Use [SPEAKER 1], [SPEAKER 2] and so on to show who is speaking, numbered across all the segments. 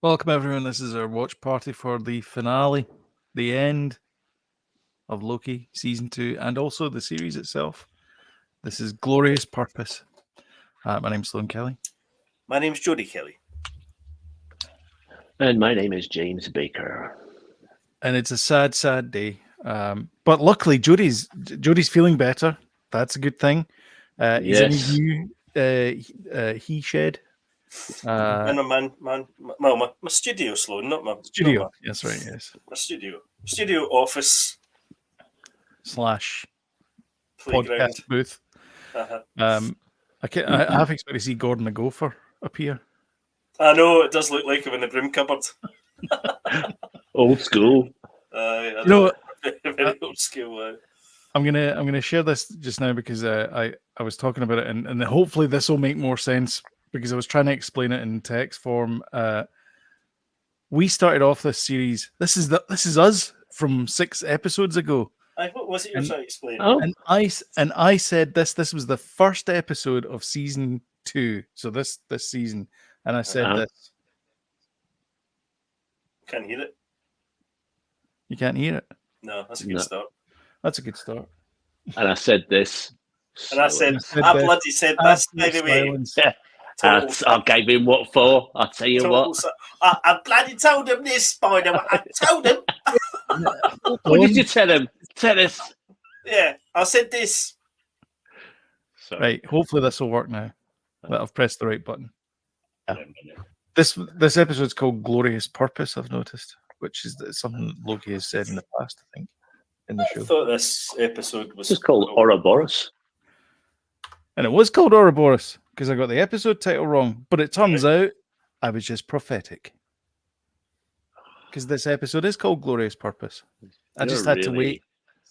[SPEAKER 1] Welcome, everyone. This is our watch party for the finale, the end of Loki season 2, and also the series itself. This is Glorious Purpose. My name's Sloan Kelly.
[SPEAKER 2] My name's Jodie Kelly.
[SPEAKER 3] And my name is James Baker.
[SPEAKER 1] And it's a sad, sad day. But luckily, Jodie's feeling better. That's a good thing. He's in his new he shed.
[SPEAKER 2] My studio, Sloan, not my
[SPEAKER 1] studio. That's right. Yes,
[SPEAKER 2] my studio office
[SPEAKER 1] /
[SPEAKER 2] playground
[SPEAKER 1] podcast booth.
[SPEAKER 2] Uh-huh.
[SPEAKER 1] I half expect to see Gordon the Gopher appear.
[SPEAKER 2] I know, it does look like him in the broom cupboard.
[SPEAKER 3] Old school.
[SPEAKER 2] Very old school.
[SPEAKER 1] I'm gonna share this just now because I was talking about it, and hopefully this will make more sense because I was trying to explain it in text form. We started off this series. This is us from 6 episodes ago.
[SPEAKER 2] What was it you're trying to explain?
[SPEAKER 3] Oh.
[SPEAKER 1] And I said this was the first episode of season 2. So this season, and I said this.
[SPEAKER 2] Can't hear it.
[SPEAKER 1] You can't hear it.
[SPEAKER 2] No, that's a good start.
[SPEAKER 1] That's a good start.
[SPEAKER 3] And I said this.
[SPEAKER 2] And I bloody said this, by the way.
[SPEAKER 3] Yeah. I gave him what for? I'll tell you what.
[SPEAKER 2] I bloody told him this, Spider. I told him.
[SPEAKER 3] What did you tell him? Tell us.
[SPEAKER 2] Yeah, I said this.
[SPEAKER 3] Sorry.
[SPEAKER 1] Right, hopefully this will work now. That I've pressed the right button.
[SPEAKER 3] Yeah.
[SPEAKER 1] This episode's called Glorious Purpose, I've noticed, which is something Loki has said in the past, I think, in the show.
[SPEAKER 2] I thought this episode was
[SPEAKER 3] just called Ouroboros.
[SPEAKER 1] And it was called Ouroboros because I got the episode title wrong, but it turns out I was just prophetic. Because this episode is called Glorious Purpose. I just had to wait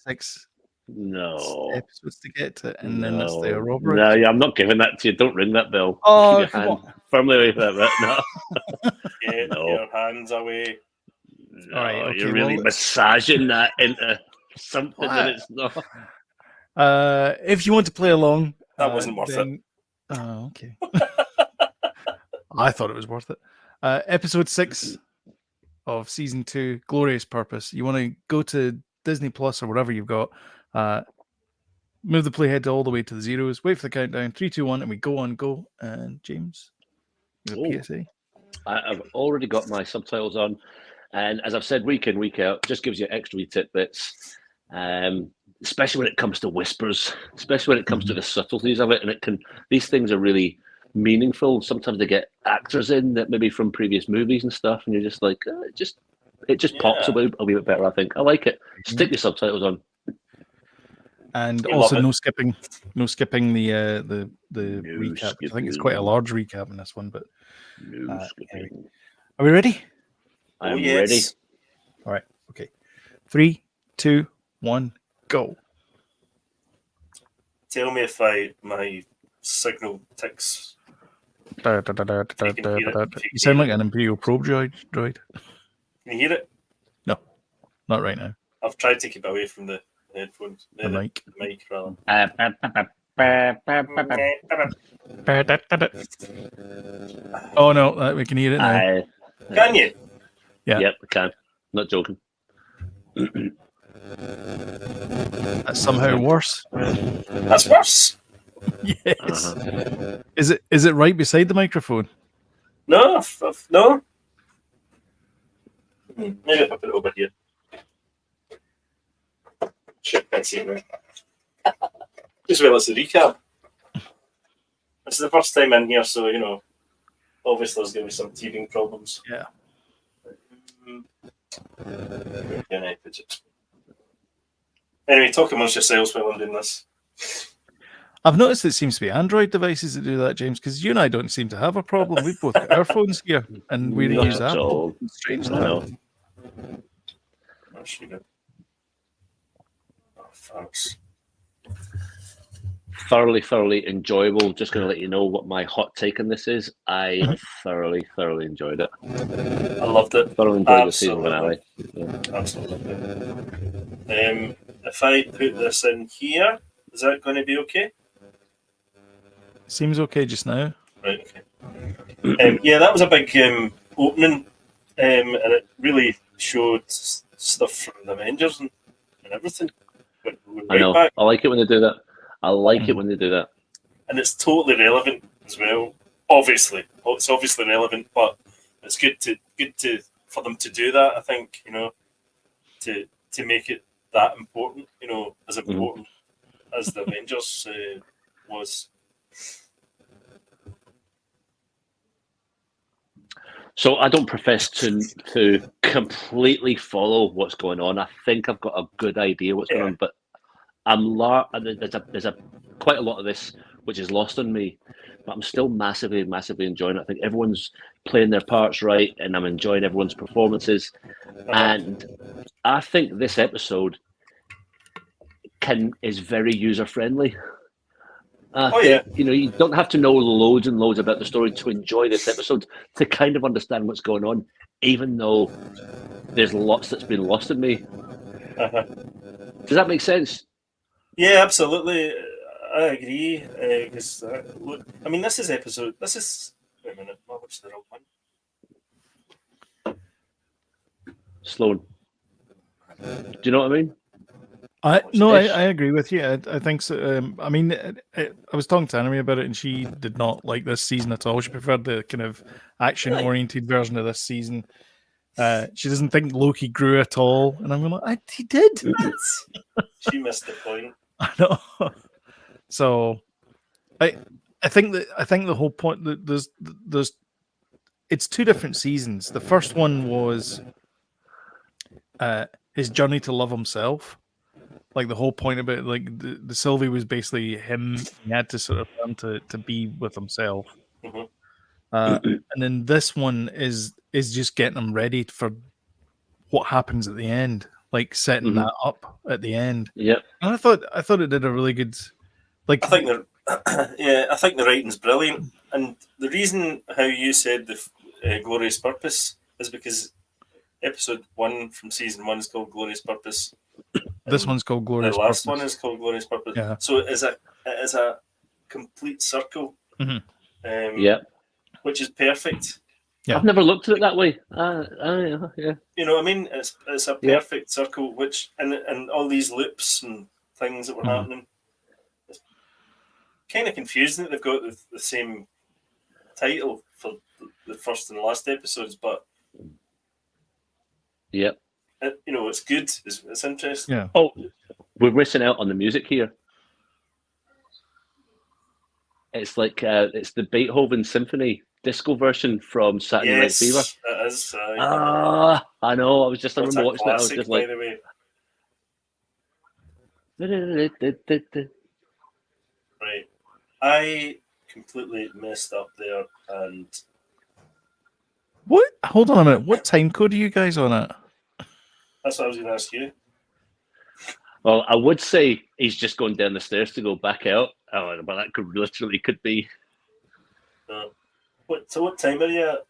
[SPEAKER 1] 6 episodes to get to it, and then that's the Ouroboros.
[SPEAKER 3] No, I'm not giving that to you. Don't ring that bell.
[SPEAKER 1] Oh,
[SPEAKER 3] Keep your hand firmly away from that. No.
[SPEAKER 2] Get your hands away.
[SPEAKER 3] No,
[SPEAKER 1] all right, okay,
[SPEAKER 3] you're really massaging that into something that it's not.
[SPEAKER 1] If you want to play along,
[SPEAKER 2] that wasn't worth it.
[SPEAKER 1] Oh, okay. I thought it was worth it. Episode 6 of season 2, Glorious Purpose. You want to go to Disney Plus or whatever you've got. Move the playhead all the way to the zeros. Wait for the countdown. 3, 2, 1, and we go on. Go. And James, PSA.
[SPEAKER 3] I've already got my subtitles on, and as I've said, week in, week out, just gives you extra wee tidbits. Especially when it comes to whispers, especially when it comes to the subtleties of it, and these things are really meaningful. Sometimes they get actors in that maybe from previous movies and stuff, and you're just like, it just pops a wee bit better. I think I like it. Stick your subtitles on,
[SPEAKER 1] and also no skipping the recap. I think it's quite a large recap in this one, but anyway. Are we ready?
[SPEAKER 3] I'm ready.
[SPEAKER 1] All right. Okay. 3, 2, 1. Go.
[SPEAKER 2] Tell me if my signal ticks.
[SPEAKER 1] You sound like an Imperial probe droid.
[SPEAKER 2] Can you hear it?
[SPEAKER 1] No, not right now.
[SPEAKER 2] I've tried to keep away from the headphones.
[SPEAKER 1] The mic.
[SPEAKER 2] The mic, rather.
[SPEAKER 1] Oh no, we can hear it now.
[SPEAKER 2] Can you?
[SPEAKER 1] Yeah.
[SPEAKER 3] Yep, I can. Not joking.
[SPEAKER 1] That's somehow worse.
[SPEAKER 2] That's worse.
[SPEAKER 1] Yes. Is it right beside the microphone?
[SPEAKER 2] No, no. Maybe if I put it over here. Shit, can't see it now. Just well, it's a recap. This is the first time in here, so obviously there's going to be some teething problems.
[SPEAKER 1] Yeah.
[SPEAKER 2] Anyway, talk amongst yourselves while I'm doing this.
[SPEAKER 1] I've noticed it seems to be Android devices that do that, James, because you and I don't seem to have a problem. We've both got our phones here, and we use Apple. Strange that.
[SPEAKER 2] Oh, thanks.
[SPEAKER 3] Thoroughly enjoyable. Just going to let you know what my hot take on this is. I thoroughly enjoyed it.
[SPEAKER 2] I loved it.
[SPEAKER 3] Thoroughly enjoyed the season finale.
[SPEAKER 2] Yeah. Absolutely. If I put this in here, is that going to be okay?
[SPEAKER 1] Seems okay just now.
[SPEAKER 2] Right, okay. Yeah, that was a big opening and it really showed stuff from the Avengers and everything. Went
[SPEAKER 3] I know.
[SPEAKER 2] back.
[SPEAKER 3] I like it when they do that. I like it when they do that.
[SPEAKER 2] And it's totally relevant as well. Obviously, it's obviously relevant, but it's good for them to do that. I think, you know, to make it that important, you know, as important as the Avengers was.
[SPEAKER 3] So I don't profess to completely follow what's going on. I think I've got a good idea what's going on, but there's quite a lot of this which is lost on me. But I'm still massively enjoying it. I think everyone's playing their parts right, and I'm enjoying everyone's performances. And I think this episode is very user friendly. You know, you don't have to know loads and loads about the story to enjoy this episode, to kind of understand what's going on, even though there's lots that's been lost in me. Does that make sense?
[SPEAKER 2] Yeah, absolutely. I agree. Because look, I mean, this is. Wait a minute. What's the wrong one?
[SPEAKER 3] Sloan. Do you know what I mean?
[SPEAKER 1] I agree with you. I think so. I mean, I was talking to Anime about it, and she did not like this season at all. She preferred the kind of action-oriented version of this season. She doesn't think Loki grew at all, and I'm like, he did.
[SPEAKER 2] She missed the point.
[SPEAKER 1] I know. So, I think the whole point that there's it's two different seasons. The first one was his journey to love himself. Like the whole point about like the Sylvie was basically him. He had to sort of learn to be with himself. And then this one is just getting him ready for what happens at the end, like setting that up at the end.
[SPEAKER 3] Yeah,
[SPEAKER 1] and I thought it did a really good. Like
[SPEAKER 2] I think I think the writing's brilliant, and the reason how you said the Glorious Purpose is because episode 1 from season 1 is called Glorious Purpose.
[SPEAKER 1] This one's called Glorious
[SPEAKER 2] Purpose. The last
[SPEAKER 1] Purpose.
[SPEAKER 2] one is called Glorious Purpose.
[SPEAKER 1] Yeah.
[SPEAKER 2] So it is a complete circle. Which is perfect.
[SPEAKER 1] Yeah.
[SPEAKER 3] I've never looked at it that way. Yeah.
[SPEAKER 2] You know what I mean? It's a perfect circle, which and all these loops and things that were happening. It's kind of confusing that they've got the same title for the first and last episodes, but
[SPEAKER 3] yeah,
[SPEAKER 2] you know, it's good. It's interesting.
[SPEAKER 1] Yeah.
[SPEAKER 3] Oh, we're missing out on the music here. It's like it's the Beethoven Symphony disco version from Saturday Night Fever.
[SPEAKER 2] It is.
[SPEAKER 3] I know. I remember watching it. I was
[SPEAKER 2] Classic,
[SPEAKER 3] just like,
[SPEAKER 2] by the way. Right. I completely messed up there, and
[SPEAKER 1] what? Hold on a minute. What time code are you guys on at?
[SPEAKER 2] That's what I was going to ask you.
[SPEAKER 3] Well, I would say he's just going down the stairs to go back out. Oh, but that could be.
[SPEAKER 2] What time are you at?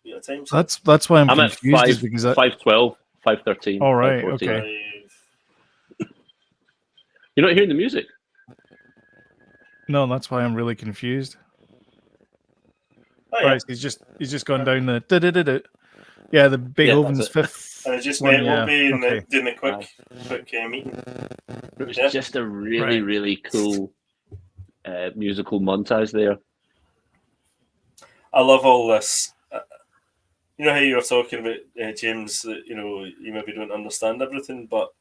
[SPEAKER 2] Yeah, time.
[SPEAKER 1] That's why I'm
[SPEAKER 3] at
[SPEAKER 1] confused. Because
[SPEAKER 3] 5:12, 5:13.
[SPEAKER 1] All right.
[SPEAKER 3] 5:14.
[SPEAKER 1] Okay.
[SPEAKER 3] You're not hearing the music.
[SPEAKER 1] No, that's why I'm really confused.
[SPEAKER 2] Oh, yeah.
[SPEAKER 1] Right, he's just gone down the. Yeah, the Beethoven's fifth.
[SPEAKER 2] And I just
[SPEAKER 1] one,
[SPEAKER 2] meant we'll be doing a quick meeting.
[SPEAKER 3] It was just a really cool musical montage there.
[SPEAKER 2] I love all this. You know how you were talking about, James, that you know you maybe don't understand everything, but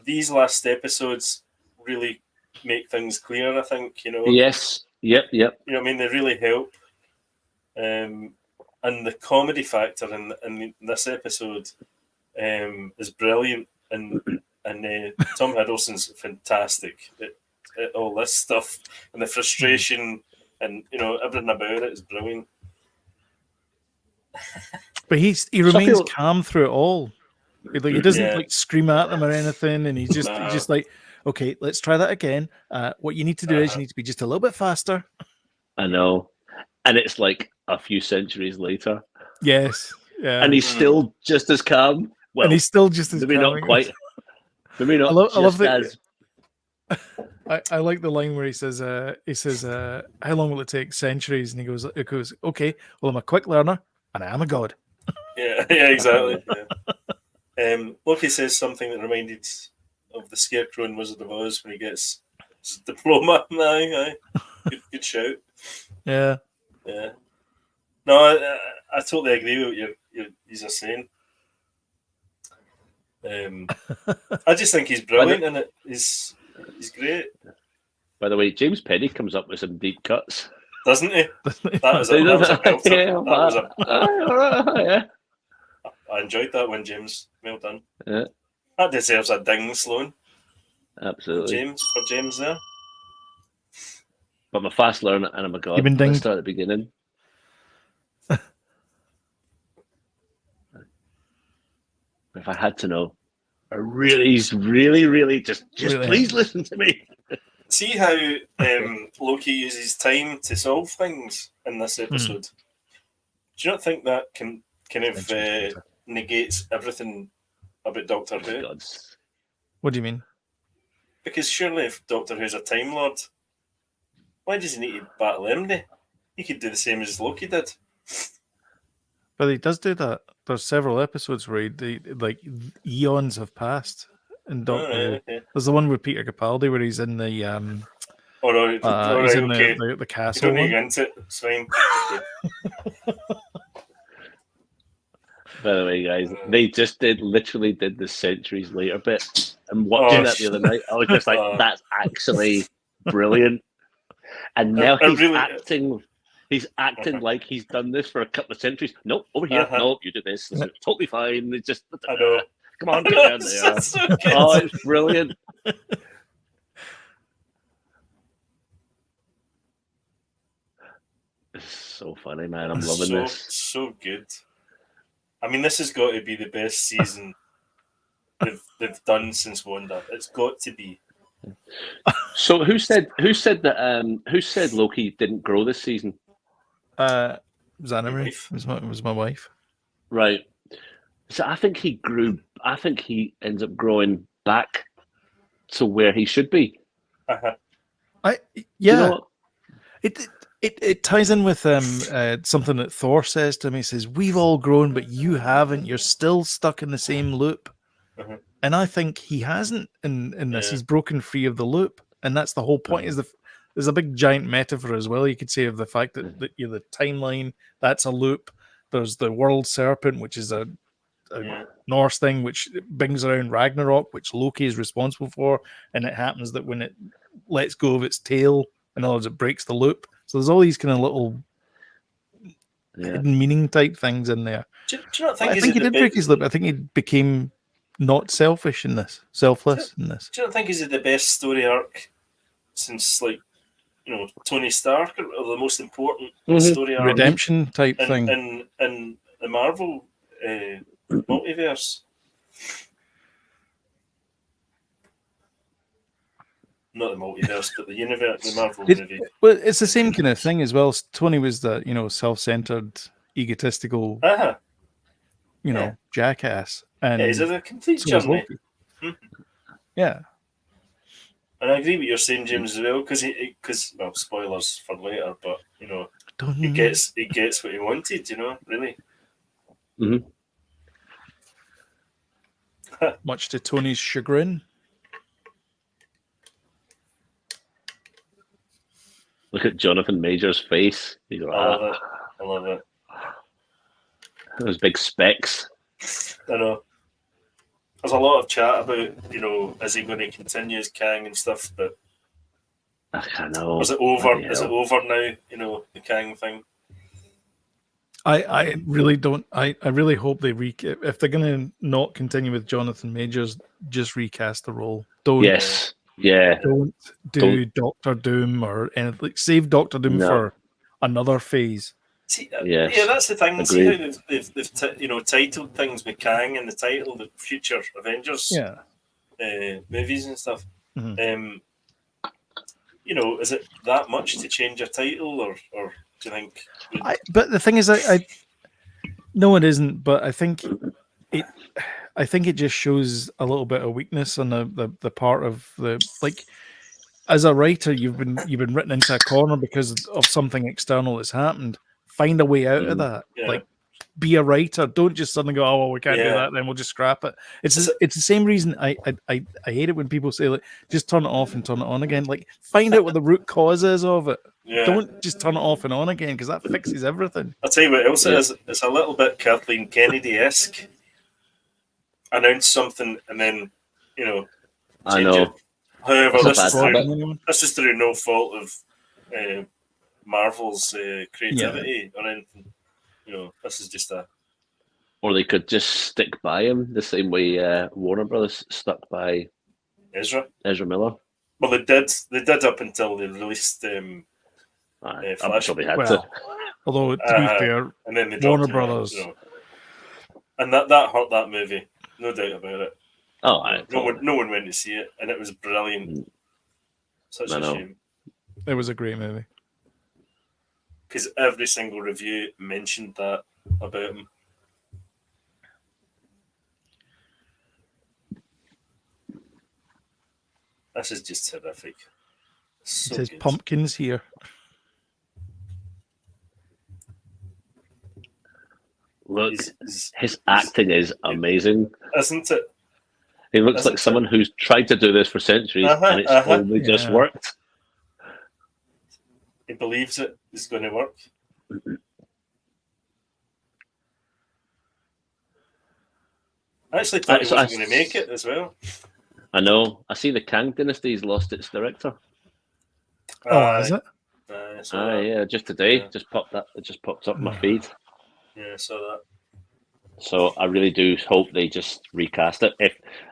[SPEAKER 2] these last episodes really make things clear. I think, you know.
[SPEAKER 3] Yes. Yep.
[SPEAKER 2] You know what I mean? They really help. And the comedy factor in this episode is brilliant, and Tom Hiddleston's fantastic at all this stuff, and the frustration, and you know everything about it is brilliant.
[SPEAKER 1] But he remains calm through it all. Like, he doesn't like scream at them or anything, and he's just like, okay, let's try that again. What you need to do is you need to be just a little bit faster.
[SPEAKER 3] I know, and it's like a few centuries later.
[SPEAKER 1] Yes, yeah,
[SPEAKER 3] and he's still just as calm. Well,
[SPEAKER 1] and he's still just as
[SPEAKER 3] maybe
[SPEAKER 1] calm.
[SPEAKER 3] not quite. Maybe not.
[SPEAKER 1] I love that. I like the line where he says, how long will it take? Centuries. And it goes, okay, well, I'm a quick learner and I am a god.
[SPEAKER 2] Yeah, exactly. Yeah. Loki says something that reminded of the Scarecrow in Wizard of Oz when he gets his diploma. Aye. Good shout.
[SPEAKER 1] Yeah.
[SPEAKER 2] Yeah. No, I totally agree with what you're saying. I just think he's brilliant in it. He's great,
[SPEAKER 3] By the way, James Penny comes up with some deep cuts.
[SPEAKER 2] doesn't he? That was a belter.
[SPEAKER 3] Yeah.
[SPEAKER 2] I enjoyed that one, James. Well done.
[SPEAKER 3] Yeah.
[SPEAKER 2] That deserves a ding, Sloan.
[SPEAKER 3] Absolutely.
[SPEAKER 2] For James there.
[SPEAKER 3] But I'm a fast learner and I'm a god.
[SPEAKER 1] You've been dinged.
[SPEAKER 3] Let's start at the beginning. If I had to know, really, just
[SPEAKER 1] Really?
[SPEAKER 3] please listen to me.
[SPEAKER 2] See how Loki uses time to solve things in this episode. Do you not think that can kind of negates everything about Doctor Who?
[SPEAKER 3] Gods.
[SPEAKER 1] What do you mean?
[SPEAKER 2] Because surely if Doctor Who's a Time Lord, why does he need to battle Emily? He could do the same as Loki did.
[SPEAKER 1] But he does do that. There's several episodes where like eons have passed in Doctor Who.
[SPEAKER 2] Okay.
[SPEAKER 1] There's the one with Peter Capaldi where he's in the
[SPEAKER 2] He's
[SPEAKER 1] in the
[SPEAKER 2] You
[SPEAKER 1] castle
[SPEAKER 2] don't need
[SPEAKER 1] one.
[SPEAKER 2] to get into it. It's fine.
[SPEAKER 3] By the way, guys, they just literally did the Centuries Later bit. And watching that the other night, I was just like, that's actually brilliant. And now he's acting like he's done this for a couple of centuries. Nope, over here. Nope, you did this. This is totally fine. It's just,
[SPEAKER 2] I know.
[SPEAKER 3] Come on, get down there.
[SPEAKER 2] So good.
[SPEAKER 3] Oh, it's brilliant. It's so funny, man. I'm loving this.
[SPEAKER 2] So good. I mean, this has got to be the best season they've done since Wanda. It's got to be.
[SPEAKER 3] So who said Loki didn't grow this season?
[SPEAKER 1] Zanimary was my wife.
[SPEAKER 3] Right. So I think he grew. I think he ends up growing back to where he should be. You know what?
[SPEAKER 1] It ties in with something that Thor says to him. He says, "We've all grown, but you haven't. You're still stuck in the same loop." And I think he hasn't in this. He's broken free of the loop, and that's the whole point. There's a big giant metaphor as well. You could say of the fact that the timeline, that's a loop. There's the world serpent, which is a Norse thing, which brings around Ragnarok, which Loki is responsible for, and it happens that when it lets go of its tail, in other words, it breaks the loop. So there's all these kind of little hidden meaning type things in there.
[SPEAKER 2] Do you not think
[SPEAKER 1] I think he did break his loop. I think he became not selfish in this, selfless in this.
[SPEAKER 2] Do you not think he's the best story arc since, like, Tony Stark, or the most important story arc?
[SPEAKER 1] Redemption type thing.
[SPEAKER 2] In the Marvel multiverse. Not the multiverse, but the universe, the Marvel movie.
[SPEAKER 1] Well, it's the same kind of thing as well. Tony was the, self-centered, egotistical, jackass. And
[SPEAKER 2] he's a complete journey.
[SPEAKER 1] Yeah.
[SPEAKER 2] And I agree with you're saying, James, as well, because spoilers for later, but he gets what he wanted, really.
[SPEAKER 3] Mm-hmm.
[SPEAKER 1] Much to Tony's chagrin.
[SPEAKER 3] Look at Jonathan Major's face. He's like,
[SPEAKER 2] I love it.
[SPEAKER 3] Those big specs.
[SPEAKER 2] I know. There's a lot of chat about, is he going to continue as Kang and stuff, but
[SPEAKER 3] I know.
[SPEAKER 2] Is it over? Is it over now? The Kang thing.
[SPEAKER 1] I really don't. I really hope they if they're going to not continue with Jonathan Majors, just recast the role. Don't.
[SPEAKER 3] Yes. Yeah.
[SPEAKER 1] Don't do Doctor Doom or anything. Like, save Doctor Doom for another phase.
[SPEAKER 2] See, yeah, that's the thing.
[SPEAKER 3] Agreed.
[SPEAKER 2] See how they've titled things with Kang in the title, the future Avengers movies and stuff.
[SPEAKER 1] Mm-hmm.
[SPEAKER 2] Is it that much to change a title, or do you think?
[SPEAKER 1] But the thing is, no, it isn't. But I think it just shows a little bit of weakness on the part of the as a writer, you've been written into a corner because of something external that's happened. Find a way out of that.
[SPEAKER 2] Yeah.
[SPEAKER 1] Like, be a writer. Don't just suddenly go, oh, well, we can't do that, then we'll just scrap it. It's the same reason I hate it when people say, like, just turn it off and turn it on again. Like, find out what the root cause is of it.
[SPEAKER 2] Yeah.
[SPEAKER 1] Don't just turn it off and on again, because that fixes everything.
[SPEAKER 2] I'll tell you what else it is. It's a little bit Kathleen Kennedy-esque. Announce something and then, you know,
[SPEAKER 3] I know.
[SPEAKER 2] it. However,
[SPEAKER 3] That's
[SPEAKER 2] this is through no fault of Marvel's creativity or anything. You know, this is just a.
[SPEAKER 3] Or they could just stick by him the same way Warner Brothers stuck by
[SPEAKER 2] Ezra
[SPEAKER 3] Miller.
[SPEAKER 2] Well, they did up until they released
[SPEAKER 3] I'm
[SPEAKER 2] Flash.
[SPEAKER 3] sure they had to.
[SPEAKER 1] Although, to be fair,
[SPEAKER 2] and then they
[SPEAKER 1] Warner
[SPEAKER 2] dropped
[SPEAKER 1] Brothers.
[SPEAKER 2] You know. And that hurt that movie, no doubt about it.
[SPEAKER 3] Oh,
[SPEAKER 2] no one went to see it, and it was brilliant. Such a shame.
[SPEAKER 1] It was a great movie.
[SPEAKER 2] Because every single review mentioned that about him. This is just terrific. So
[SPEAKER 1] it says
[SPEAKER 2] good.
[SPEAKER 1] pumpkins here.
[SPEAKER 3] Look, his acting is amazing.
[SPEAKER 2] Isn't it?
[SPEAKER 3] He looks like someone who's tried to do this for centuries and it's only just worked.
[SPEAKER 2] He believes it is going to work. I actually thought he wasn't going to make it as well.
[SPEAKER 3] I know. I see the Kang Dynasty's lost its director.
[SPEAKER 1] Is it?
[SPEAKER 3] Yeah, just today. It just popped up in my feed.
[SPEAKER 2] Yeah, I saw that.
[SPEAKER 3] So I really do hope they just recast it.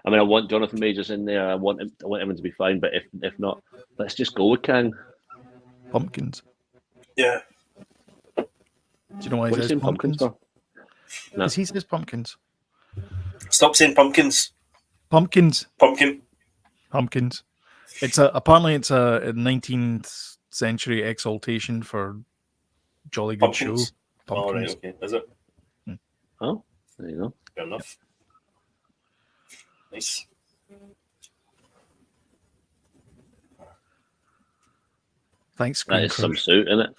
[SPEAKER 3] I want Jonathan Majors in there. I want him to be fine. But if not, let's just go with Kang.
[SPEAKER 1] Pumpkins.
[SPEAKER 2] Yeah.
[SPEAKER 1] Do you know why he says pumpkins?
[SPEAKER 3] No.
[SPEAKER 1] He says pumpkins.
[SPEAKER 2] Stop saying pumpkins.
[SPEAKER 1] Pumpkins.
[SPEAKER 2] Pumpkins.
[SPEAKER 1] Apparently it's a 19th century exaltation for jolly good
[SPEAKER 2] pumpkins.
[SPEAKER 1] show. Pumpkins.
[SPEAKER 2] Oh, right, okay. Is it?
[SPEAKER 3] Oh, there you go.
[SPEAKER 2] Fair enough. Nice.
[SPEAKER 1] Thanks,
[SPEAKER 3] That is some suit, isn't it?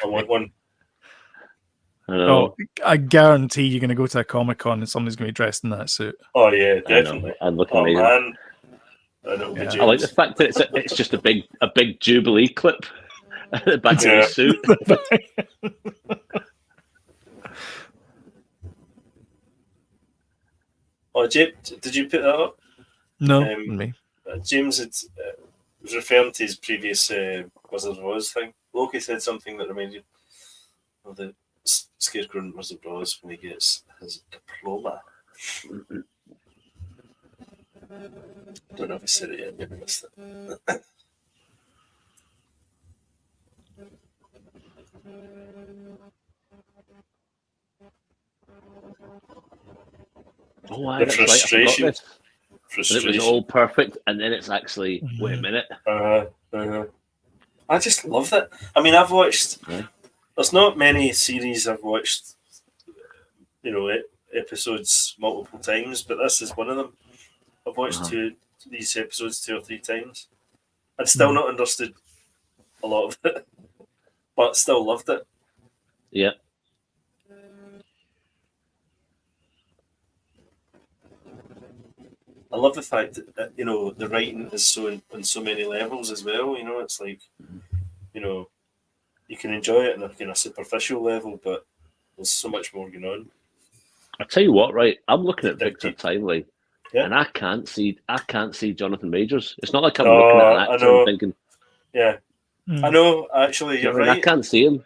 [SPEAKER 2] I want one.
[SPEAKER 3] I know.
[SPEAKER 1] I guarantee you're going to go to a Comic-Con and somebody's going to be dressed in that suit.
[SPEAKER 2] Oh yeah, definitely.
[SPEAKER 3] And look amazing.
[SPEAKER 2] Man.
[SPEAKER 3] I like the fact that it's just a big Jubilee clip at the back of his suit.
[SPEAKER 2] Oh, James, did you put that up?
[SPEAKER 1] No, me.
[SPEAKER 2] James was referring to his previous Wizard of Oz thing. Loki said something that reminded of the Scarecrow in Wizard of Oz when he gets his diploma. Don't know if he said it yet. Maybe missed it.
[SPEAKER 3] Oh, that's right. I forgot this.
[SPEAKER 2] Frustration.
[SPEAKER 3] It was all perfect, and then it's actually wait a minute.
[SPEAKER 2] I just love it. I mean, I've watched. There's not many series I've watched, episodes multiple times, but this is one of them. I've watched these episodes 2 or 3 times. I'd still not understood a lot of it, but still loved it.
[SPEAKER 3] Yeah.
[SPEAKER 2] I love the fact that the writing is so on so many levels as well. It's like, you can enjoy it on a kind of superficial level, but there's so much more going on.
[SPEAKER 3] I tell you what, right? I'm looking at Victor Timely,
[SPEAKER 2] yeah.
[SPEAKER 3] and I can't see Jonathan Majors. It's not like I'm looking at an actor and thinking,
[SPEAKER 2] yeah, I know. Actually, you're right.
[SPEAKER 3] I can't see him.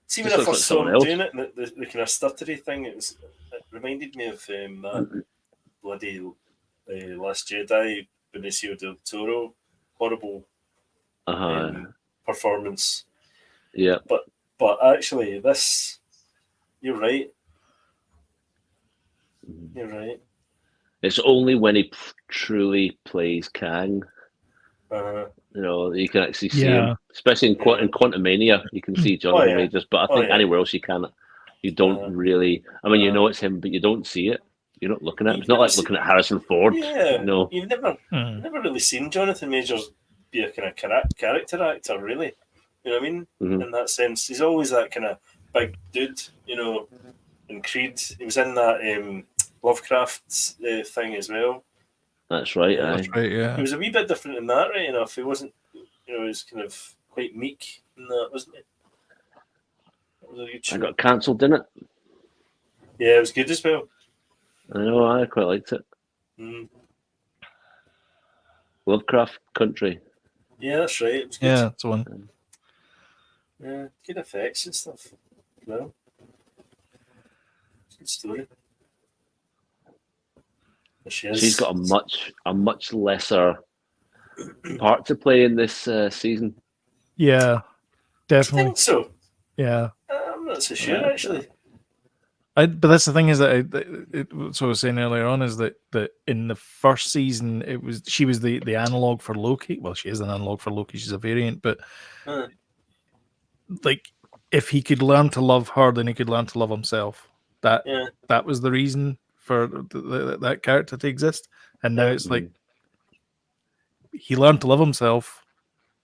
[SPEAKER 2] See, when I first saw him doing it, the kind of stuttery thing, it reminded me of that bloody Last Jedi, Benicio del Toro, horrible performance.
[SPEAKER 3] Yeah,
[SPEAKER 2] but actually, this, you're right. You're right.
[SPEAKER 3] It's only when he truly plays Kang. You can actually see him, especially in Quantumania. You can see Jonathan Majors, but I think anywhere else you can't. You don't really. I mean, it's him, but you don't see it. You're not looking at him. It's not like looking at Harrison Ford.
[SPEAKER 2] Yeah,
[SPEAKER 3] No.
[SPEAKER 2] you've never really seen Jonathan Majors be a kind of character actor, really. You know what I mean?
[SPEAKER 3] Mhm.
[SPEAKER 2] In that sense, he's always that kind of big dude. You know, in Creed, he was in that Lovecraft thing as well.
[SPEAKER 3] That's right.
[SPEAKER 2] Yeah.
[SPEAKER 1] That's right, yeah.
[SPEAKER 2] He was a wee bit different in that, right enough. He wasn't, he was kind of quite meek in that, wasn't he? That was a good
[SPEAKER 3] I
[SPEAKER 2] show.
[SPEAKER 3] got cancelled, didn't it?
[SPEAKER 2] Yeah, it was good as well.
[SPEAKER 3] I know. I quite liked it.
[SPEAKER 2] Mm.
[SPEAKER 3] Lovecraft Country.
[SPEAKER 2] Yeah, that's right. It was good.
[SPEAKER 1] Yeah, that's the one.
[SPEAKER 2] Yeah, good effects and stuff. Well, it's a good story. There she is.
[SPEAKER 3] She's got a much lesser part to play in this season.
[SPEAKER 1] Yeah,
[SPEAKER 2] I
[SPEAKER 1] definitely.
[SPEAKER 2] think so.
[SPEAKER 1] Yeah.
[SPEAKER 2] I'm not so sure,
[SPEAKER 3] Yeah.
[SPEAKER 2] actually.
[SPEAKER 1] But that's the thing is that what I was saying earlier on is that in the first season she was the analog for Loki. Well, she is an analog for Loki. She's a variant, but
[SPEAKER 2] Huh.
[SPEAKER 1] like if he could learn to love her, then he could learn to love himself. That was the reason for that character to exist. And now it's like he learned to love himself.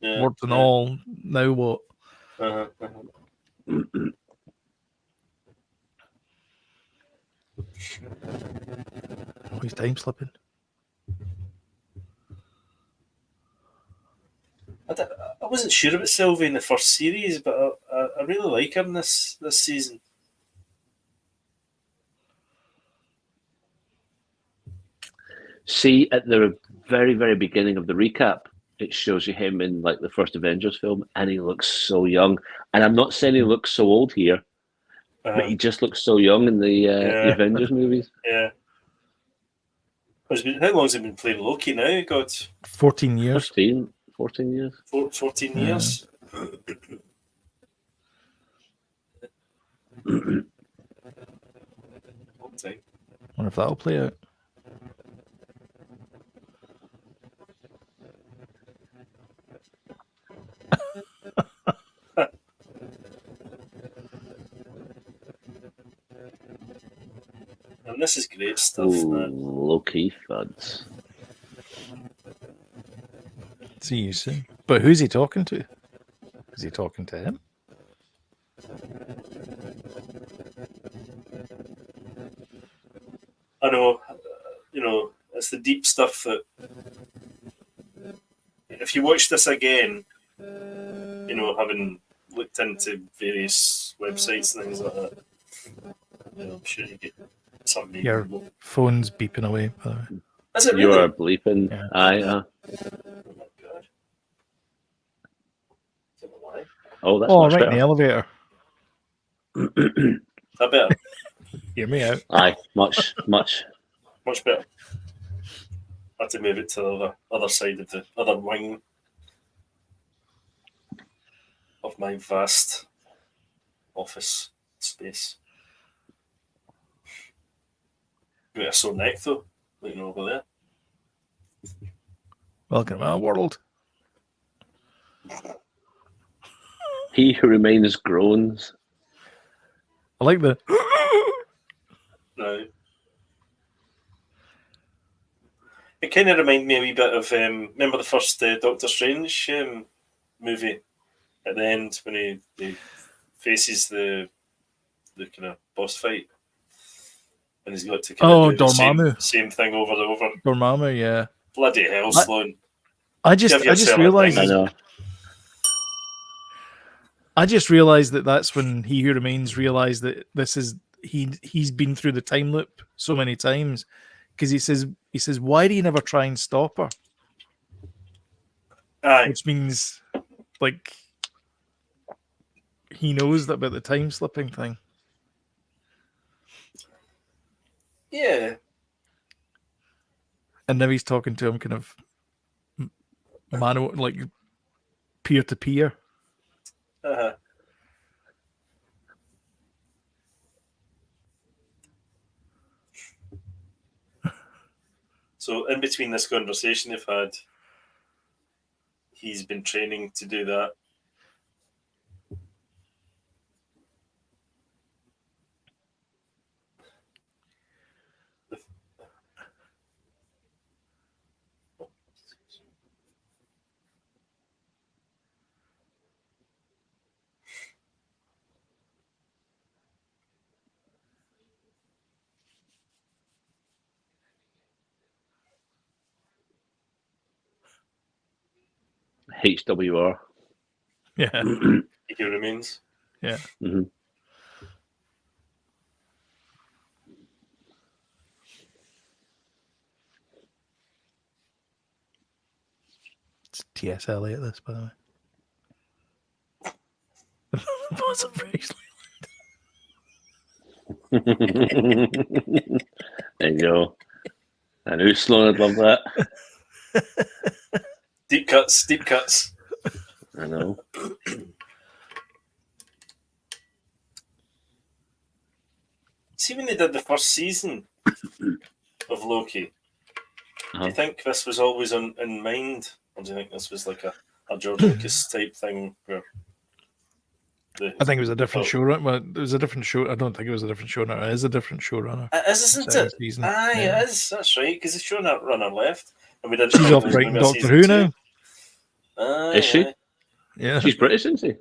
[SPEAKER 1] More than all. Now what? Oh, he's time slipping.
[SPEAKER 2] I wasn't sure about Sylvie in the first series, but I really like him this season.
[SPEAKER 3] See, at the very, very beginning of the recap, it shows you him in like the first Avengers film, and he looks so young. And I'm not saying he looks so old here, but he just looks so young in the Avengers movies.
[SPEAKER 2] Yeah. How long has he been playing Loki now? God,
[SPEAKER 1] 14 years.
[SPEAKER 3] 14 years.
[SPEAKER 2] 14 years. Long time.
[SPEAKER 1] Wonder if that'll play out.
[SPEAKER 2] And this is great stuff.
[SPEAKER 3] Loki fuds.
[SPEAKER 1] See you soon. But who's he talking to? Is he talking to him?
[SPEAKER 2] I know, it's the deep stuff that if you watch this again, having looked into various websites and things like that, I'm sure you get somebody.
[SPEAKER 1] Your phone's beeping away, by the way.
[SPEAKER 2] Is it really?
[SPEAKER 3] You are bleeping.
[SPEAKER 1] Yeah.
[SPEAKER 3] Aye.
[SPEAKER 2] Oh my god. I don't know why.
[SPEAKER 3] Oh, that's
[SPEAKER 1] Oh,
[SPEAKER 3] much
[SPEAKER 1] right in the
[SPEAKER 3] better.
[SPEAKER 1] elevator.
[SPEAKER 2] Is that better?
[SPEAKER 1] Hear me out.
[SPEAKER 3] Aye, much.
[SPEAKER 2] Much better. I had to move it to the other side of the other wing of my vast office space. Got a sore neck though, looking over there.
[SPEAKER 1] Welcome to my world.
[SPEAKER 3] He who remains groans.
[SPEAKER 1] I like the.
[SPEAKER 2] No. It kind of reminded me a wee bit of remember the first Doctor Strange movie at the end when he faces the kind of boss fight and he's got to kind of do the same thing over and over.
[SPEAKER 1] Dormammu, yeah.
[SPEAKER 2] Bloody hell, Sloan!
[SPEAKER 1] I just realized.
[SPEAKER 3] I know.
[SPEAKER 1] I just realized that that's when He Who Remains realized that this is he's been through the time loop so many times because he says why do you never try and stop her?
[SPEAKER 2] Aye.
[SPEAKER 1] Which means like he knows about the time slipping thing.
[SPEAKER 2] Yeah.
[SPEAKER 1] And now he's talking to him kind of like peer to peer.
[SPEAKER 2] Uh-huh. So in between this conversation they've had, he's been training to do that.
[SPEAKER 3] HWR.
[SPEAKER 1] Yeah.
[SPEAKER 2] He remains.
[SPEAKER 1] Yeah.
[SPEAKER 3] Mm-hmm.
[SPEAKER 1] It's T.S. Eliot, this, by the way. Boss of Rachel.
[SPEAKER 3] There you go. I knew Sloan would love that.
[SPEAKER 2] Deep cuts, deep cuts.
[SPEAKER 3] I know.
[SPEAKER 2] See, when they did the first season of Loki, do you think this was always in mind? Or do you think this was like a George Lucas type thing? Where
[SPEAKER 1] I think it was a different showrunner. Well, it was a different show. I don't think it was a different showrunner. It is a different showrunner.
[SPEAKER 2] It is, isn't
[SPEAKER 1] Second
[SPEAKER 2] it?
[SPEAKER 1] season.
[SPEAKER 2] Aye,
[SPEAKER 1] Yeah.
[SPEAKER 2] it is. That's right. Because the showrunner left, and we didn't.
[SPEAKER 1] She's
[SPEAKER 2] think
[SPEAKER 1] off
[SPEAKER 2] there was
[SPEAKER 1] writing
[SPEAKER 2] gonna be a
[SPEAKER 1] Doctor
[SPEAKER 2] season
[SPEAKER 1] Who
[SPEAKER 2] 2.
[SPEAKER 1] now.
[SPEAKER 2] Aye,
[SPEAKER 3] Is she?
[SPEAKER 2] aye.
[SPEAKER 1] Yeah.
[SPEAKER 3] She's British, isn't she?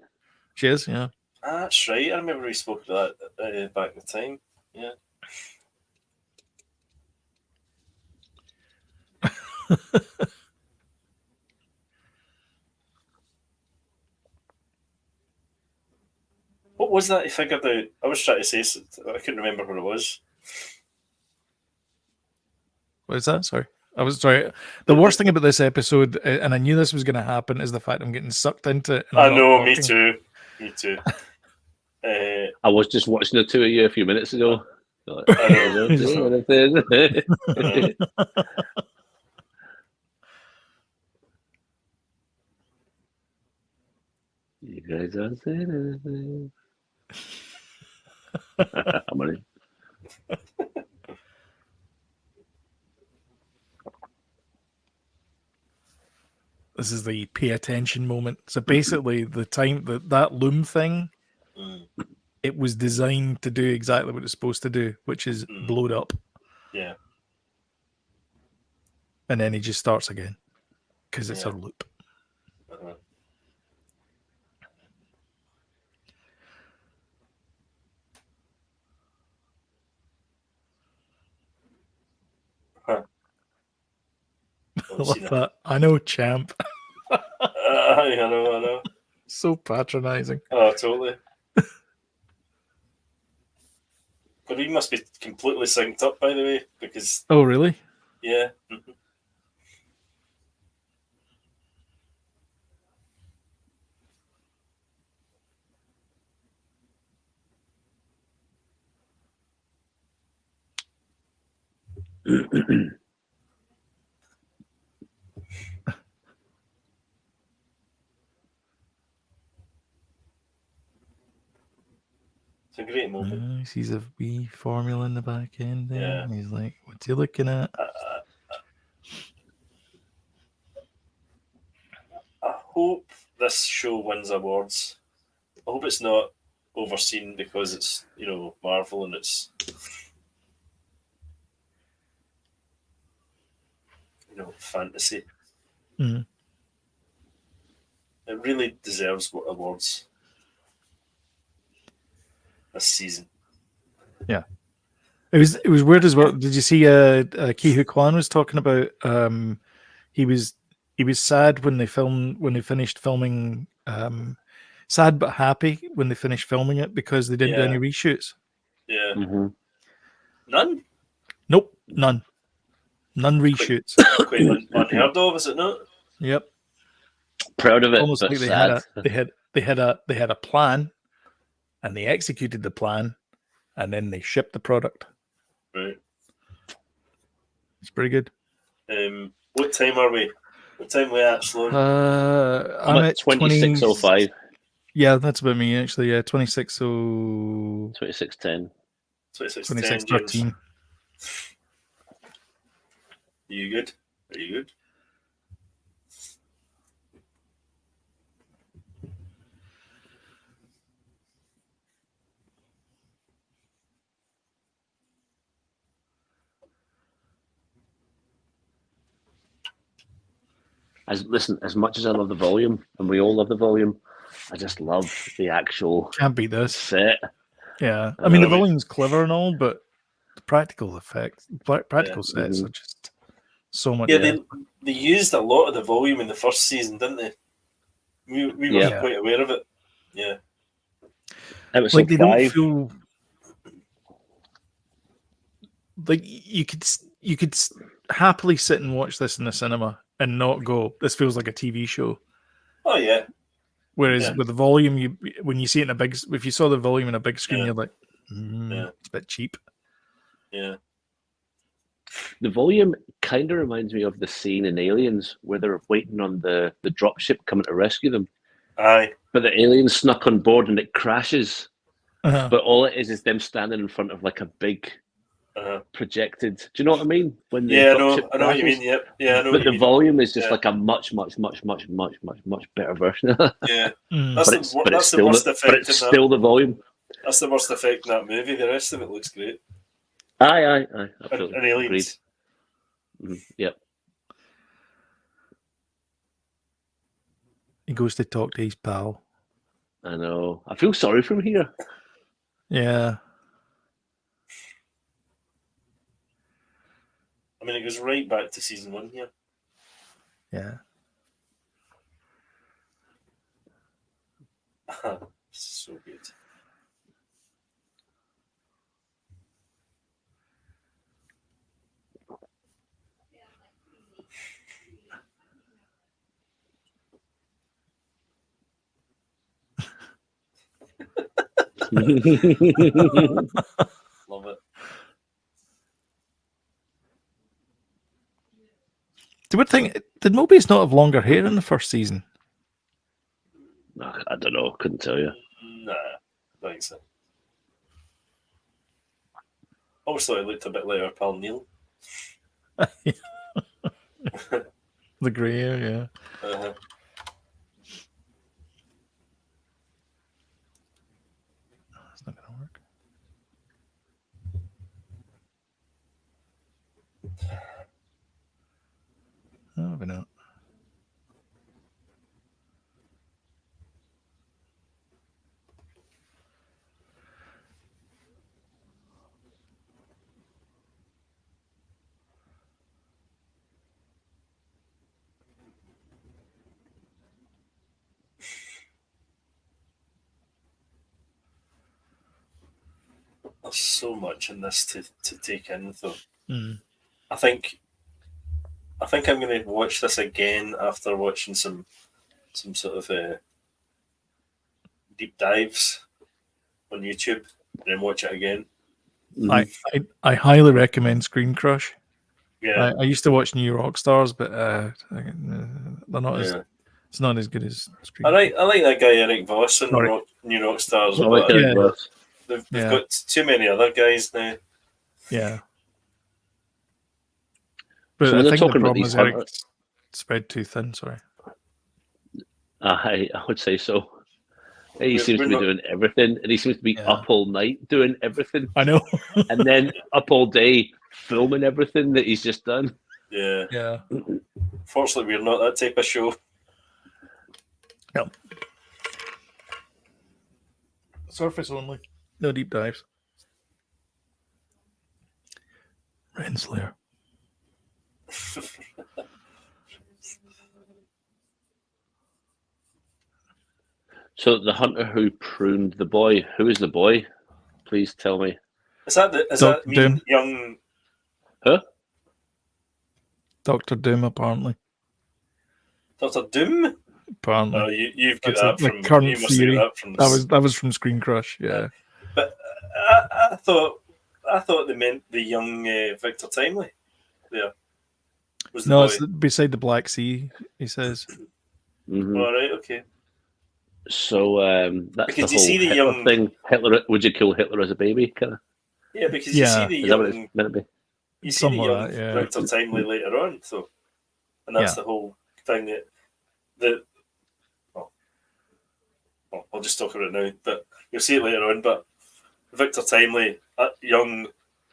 [SPEAKER 1] She is, yeah.
[SPEAKER 2] That's right. I remember we spoke about that back in the time. Yeah. What was that he figured out? I was trying to say, I couldn't remember what it was.
[SPEAKER 1] What is that? Sorry. I was sorry. The worst thing about this episode, and I knew this was going to happen, is the fact I'm getting sucked into it. And
[SPEAKER 2] I
[SPEAKER 1] I'm not
[SPEAKER 2] know, me
[SPEAKER 1] talking.
[SPEAKER 2] too. Me too.
[SPEAKER 3] I was just watching the two of you a few minutes ago.
[SPEAKER 2] I know.
[SPEAKER 3] You guys don't say anything. I'm ready.
[SPEAKER 1] This is the pay attention moment. So basically, the time that loom thing, it was designed to do exactly what it's supposed to do, which is blow it up.
[SPEAKER 2] Yeah.
[SPEAKER 1] And then he just starts again because it's a loop.
[SPEAKER 2] Uh-huh. Huh.
[SPEAKER 1] I love that. I know, champ.
[SPEAKER 2] I know.
[SPEAKER 1] So patronizing.
[SPEAKER 2] Oh, totally. But he must be completely synced up, by the way, because...
[SPEAKER 1] Oh, really?
[SPEAKER 2] Yeah. It's a great moment.
[SPEAKER 1] He sees a wee formula in the back end there.
[SPEAKER 2] Yeah.
[SPEAKER 1] And he's like, what's he looking at?
[SPEAKER 2] I hope this show wins awards. I hope it's not overseen because it's, Marvel and it's, fantasy.
[SPEAKER 1] Mm.
[SPEAKER 2] It really deserves awards this season.
[SPEAKER 1] Yeah. It was weird as well. Did you see Ki Hu Kwan was talking about he was sad when they finished filming sad but happy when they finished filming it because they didn't do any reshoots.
[SPEAKER 2] Yeah.
[SPEAKER 3] Mm-hmm.
[SPEAKER 2] None?
[SPEAKER 1] Nope, none reshoots.
[SPEAKER 2] Quite unheard of, is it not?
[SPEAKER 1] Yep.
[SPEAKER 3] Proud of it,
[SPEAKER 1] Almost
[SPEAKER 3] but
[SPEAKER 1] like
[SPEAKER 3] sad.
[SPEAKER 1] they had a plan and they executed the plan and then they shipped the product.
[SPEAKER 2] Right.
[SPEAKER 1] It's pretty good.
[SPEAKER 2] What time are we? What time are we at, Sloan?
[SPEAKER 1] I'm at
[SPEAKER 3] 26:05.
[SPEAKER 1] Yeah, that's about me actually. Yeah,
[SPEAKER 3] 26:10.
[SPEAKER 1] 26:13.
[SPEAKER 2] Are you good? Are you good?
[SPEAKER 3] As much as I love the volume, and we all love the volume, I just love the actual
[SPEAKER 1] Can't beat this
[SPEAKER 3] set.
[SPEAKER 1] Yeah, I mean the volume's clever and all, but the practical effects, practical sets are just so much.
[SPEAKER 2] Yeah, they used a lot of the volume in the first season, didn't they? We
[SPEAKER 3] Yeah.
[SPEAKER 2] weren't quite aware of it. Yeah.
[SPEAKER 3] Episode
[SPEAKER 1] Like they don't
[SPEAKER 3] 5.
[SPEAKER 1] feel like you could happily sit and watch this in the cinema and not go, this feels like a TV show.
[SPEAKER 2] Oh yeah.
[SPEAKER 1] Whereas
[SPEAKER 2] Yeah.
[SPEAKER 1] with the volume, when you see it in if you saw the volume in a big screen,
[SPEAKER 2] Yeah.
[SPEAKER 1] you're like,
[SPEAKER 2] Yeah.
[SPEAKER 1] it's a bit cheap.
[SPEAKER 2] Yeah.
[SPEAKER 3] The volume kind of reminds me of the scene in Aliens where they're waiting on the dropship coming to rescue them.
[SPEAKER 2] Aye.
[SPEAKER 3] But the aliens snuck on board and it crashes.
[SPEAKER 1] Uh-huh.
[SPEAKER 3] But all it is them standing in front of like a big projected. Do you know what I mean? When the
[SPEAKER 2] Yeah,
[SPEAKER 3] dropship
[SPEAKER 2] I know what you
[SPEAKER 3] crashes.
[SPEAKER 2] mean. Yep. Yeah, I know
[SPEAKER 3] But
[SPEAKER 2] what
[SPEAKER 3] the
[SPEAKER 2] you mean.
[SPEAKER 3] volume is just
[SPEAKER 2] Yeah.
[SPEAKER 3] like a much better version of that.
[SPEAKER 2] Yeah.
[SPEAKER 1] Mm.
[SPEAKER 2] That's
[SPEAKER 3] But
[SPEAKER 2] the worst
[SPEAKER 3] but
[SPEAKER 2] effect
[SPEAKER 3] it's
[SPEAKER 2] in that.
[SPEAKER 3] still the volume.
[SPEAKER 2] That's the worst effect in that movie. The rest of it looks great.
[SPEAKER 3] Aye. Absolutely.
[SPEAKER 2] And Aliens.
[SPEAKER 3] Agreed. Yep.
[SPEAKER 1] He goes to talk to his pal.
[SPEAKER 3] I know. I feel sorry for him here.
[SPEAKER 1] Yeah.
[SPEAKER 2] I mean, it goes right back to season 1 here.
[SPEAKER 1] Yeah.
[SPEAKER 2] So good. Love it.
[SPEAKER 1] Do we think, did Mobius not have longer hair in the first season?
[SPEAKER 3] I don't know. Couldn't tell you.
[SPEAKER 2] Nah, I don't think so. Always thought he looked a bit like our pal Neil.
[SPEAKER 1] The grey hair, yeah.
[SPEAKER 2] Uh-huh.
[SPEAKER 1] That's not going to work. Oh, maybe not.
[SPEAKER 2] There's so much in this to take in, though.
[SPEAKER 1] Mm.
[SPEAKER 2] I think I'm going to watch this again after watching some sort of deep dives on YouTube, and then watch it again.
[SPEAKER 1] I highly recommend Screen Crush.
[SPEAKER 2] Yeah,
[SPEAKER 1] I used to watch New Rock Stars, but they're not as it's not as good as Screen.
[SPEAKER 2] I like that guy Eric Voss and
[SPEAKER 1] Sorry.
[SPEAKER 2] New Rock Stars.
[SPEAKER 3] I like
[SPEAKER 2] but
[SPEAKER 3] Eric Voss.
[SPEAKER 2] They've
[SPEAKER 1] Yeah.
[SPEAKER 2] got too many other guys now.
[SPEAKER 1] Yeah. But
[SPEAKER 3] So when
[SPEAKER 1] I
[SPEAKER 3] they're
[SPEAKER 1] think the
[SPEAKER 3] talking about
[SPEAKER 1] problem
[SPEAKER 3] these
[SPEAKER 1] is Eric
[SPEAKER 3] hunters-
[SPEAKER 1] spread too thin, sorry.
[SPEAKER 3] I would say so. He
[SPEAKER 2] We're
[SPEAKER 3] seems to be
[SPEAKER 2] not-
[SPEAKER 3] doing everything, and he seems to be
[SPEAKER 1] Yeah.
[SPEAKER 3] up all night doing everything,
[SPEAKER 1] I know.
[SPEAKER 3] and then up all day filming everything that he's just done.
[SPEAKER 2] Yeah.
[SPEAKER 1] Yeah.
[SPEAKER 2] Fortunately, we're not that type of show.
[SPEAKER 1] No. Surface only. No deep dives. Renslayer.
[SPEAKER 3] So the hunter who pruned the boy, who is the boy? Please tell me.
[SPEAKER 2] Is that
[SPEAKER 1] Dr.
[SPEAKER 2] me,
[SPEAKER 1] Doom.
[SPEAKER 2] young?
[SPEAKER 1] Dr. Doom, apparently.
[SPEAKER 2] Dr. Doom?
[SPEAKER 1] Apparently.
[SPEAKER 2] Oh, you've got
[SPEAKER 1] That's
[SPEAKER 2] that
[SPEAKER 1] the
[SPEAKER 2] from.
[SPEAKER 1] current
[SPEAKER 2] You must have
[SPEAKER 1] theory.
[SPEAKER 2] got that from.
[SPEAKER 1] That was from Screen Crush, yeah.
[SPEAKER 2] But I thought they meant the young Victor Timely. There was the
[SPEAKER 1] No,
[SPEAKER 2] boy.
[SPEAKER 1] it's beside the Black Sea, he says.
[SPEAKER 3] Mhm.
[SPEAKER 2] All right, okay.
[SPEAKER 3] So that's
[SPEAKER 2] Because
[SPEAKER 3] the
[SPEAKER 2] you
[SPEAKER 3] whole
[SPEAKER 2] see the
[SPEAKER 3] Hitler
[SPEAKER 2] young-
[SPEAKER 3] thing. Hitler, would you kill Hitler as a baby? Kind of.
[SPEAKER 2] Yeah, because
[SPEAKER 1] Yeah.
[SPEAKER 2] you see
[SPEAKER 3] Is
[SPEAKER 2] the
[SPEAKER 3] that what it's
[SPEAKER 2] young,
[SPEAKER 3] meant to be?
[SPEAKER 2] you see
[SPEAKER 1] Something
[SPEAKER 2] the young
[SPEAKER 1] like that, yeah.
[SPEAKER 2] Victor Timely later on. So, and that's the whole thing that. Well, I'll just talk about it now. But you'll see it later on. But Victor Timely, young,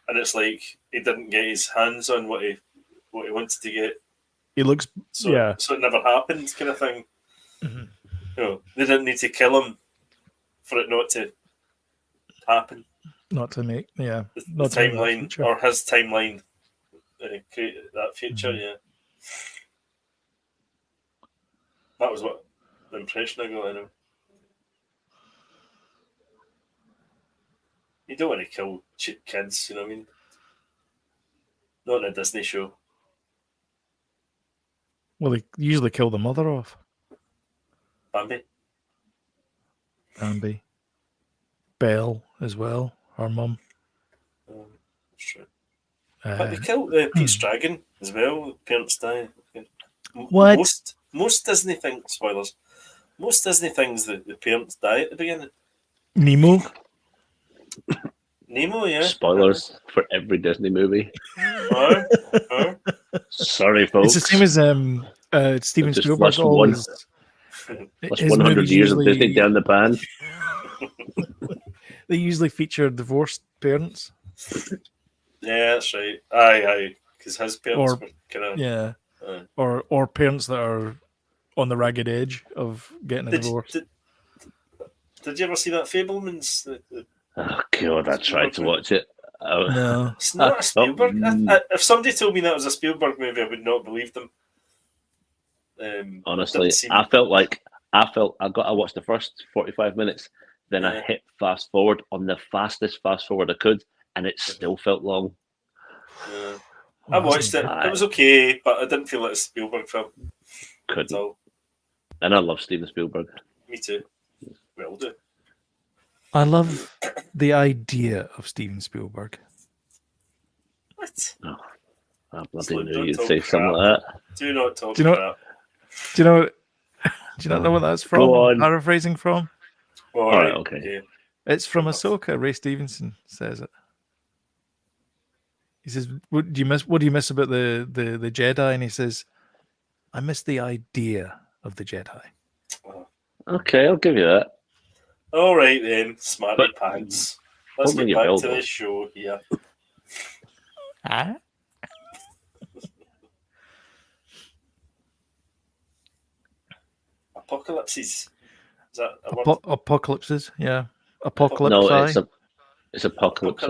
[SPEAKER 2] and it's like he didn't get his hands on what he wanted to get.
[SPEAKER 1] He looks,
[SPEAKER 2] So,
[SPEAKER 1] yeah.
[SPEAKER 2] so it never happened, kind of thing.
[SPEAKER 1] Mhm.
[SPEAKER 2] You know, they didn't need to kill him for it not to happen.
[SPEAKER 1] Not to make, yeah.
[SPEAKER 2] The
[SPEAKER 1] Not to make that
[SPEAKER 2] timeline
[SPEAKER 1] future.
[SPEAKER 2] or his timeline created that future.
[SPEAKER 1] Mhm.
[SPEAKER 2] Yeah, that was what the impression I got in him. You don't want to kill kids, you know what I mean? Not in a Disney show.
[SPEAKER 1] Well, they usually kill the mother off.
[SPEAKER 2] Bambi.
[SPEAKER 1] Bambi. Belle as well, her mum.
[SPEAKER 2] That's true. But they killed Pete's dragon as well. Parents die.
[SPEAKER 1] What?
[SPEAKER 2] Most Disney things, spoilers. Most Disney things, the parents die at the beginning.
[SPEAKER 1] Nemo.
[SPEAKER 2] Nemo, yeah.
[SPEAKER 3] Spoilers for every Disney movie. Sorry,
[SPEAKER 1] It's
[SPEAKER 3] folks.
[SPEAKER 1] the same as Steven
[SPEAKER 3] Just
[SPEAKER 1] Spielberg
[SPEAKER 3] flushed
[SPEAKER 1] always.
[SPEAKER 3] That's
[SPEAKER 1] his
[SPEAKER 3] 100
[SPEAKER 1] movies
[SPEAKER 3] years of
[SPEAKER 1] usually-
[SPEAKER 3] Disney down the pan.
[SPEAKER 1] They usually feature divorced parents.
[SPEAKER 2] Yeah, that's right. Aye. Because his parents
[SPEAKER 1] Or-
[SPEAKER 2] were kind of.
[SPEAKER 1] Yeah.
[SPEAKER 2] Aye.
[SPEAKER 1] Or parents that are on the ragged edge of getting a
[SPEAKER 2] Did,
[SPEAKER 1] divorce.
[SPEAKER 2] did you ever see that Fablemans?
[SPEAKER 3] Oh, God, I tried to watch it.
[SPEAKER 1] No.
[SPEAKER 2] It's not a Spielberg. If somebody told me that was a Spielberg movie, I would not believe them.
[SPEAKER 3] Honestly,
[SPEAKER 2] didn't seem-
[SPEAKER 3] I watched the first 45 minutes, then I
[SPEAKER 2] Yeah.
[SPEAKER 3] hit fast forward on the fastest fast forward I could, and it still felt long.
[SPEAKER 2] I watched it.
[SPEAKER 3] Aye.
[SPEAKER 2] It was okay, but I didn't feel like a Spielberg film at
[SPEAKER 3] Couldn't.
[SPEAKER 2] all.
[SPEAKER 3] And I love Steven Spielberg.
[SPEAKER 2] Me too. Will do.
[SPEAKER 1] I love the idea of Steven Spielberg.
[SPEAKER 2] What?
[SPEAKER 3] I bloody
[SPEAKER 2] Slow,
[SPEAKER 3] knew
[SPEAKER 2] don't
[SPEAKER 3] you'd
[SPEAKER 2] talk
[SPEAKER 3] say something like that.
[SPEAKER 2] Do not talk
[SPEAKER 1] Do you know-
[SPEAKER 2] crap.
[SPEAKER 1] Do you know? Do you not know what that's from?
[SPEAKER 3] Go on.
[SPEAKER 1] I'm paraphrasing from.
[SPEAKER 2] All
[SPEAKER 3] right, okay.
[SPEAKER 2] Yeah.
[SPEAKER 1] It's from
[SPEAKER 2] Fair enough.
[SPEAKER 1] Ahsoka. Ray Stevenson says it. He says, "What do you miss about the Jedi?" And he says, "I miss the idea of the Jedi."
[SPEAKER 3] Okay, I'll give you that.
[SPEAKER 2] All right then, smarty
[SPEAKER 3] But-
[SPEAKER 2] pants. Let's
[SPEAKER 3] Don't ring
[SPEAKER 2] get
[SPEAKER 3] your
[SPEAKER 2] back
[SPEAKER 3] bell,
[SPEAKER 2] to
[SPEAKER 3] though.
[SPEAKER 2] the show here.
[SPEAKER 1] Ah.
[SPEAKER 2] Apocalypses. Is that a word?
[SPEAKER 1] Apocalypses, yeah. Apocalypse.
[SPEAKER 3] No, it's Apocalypse.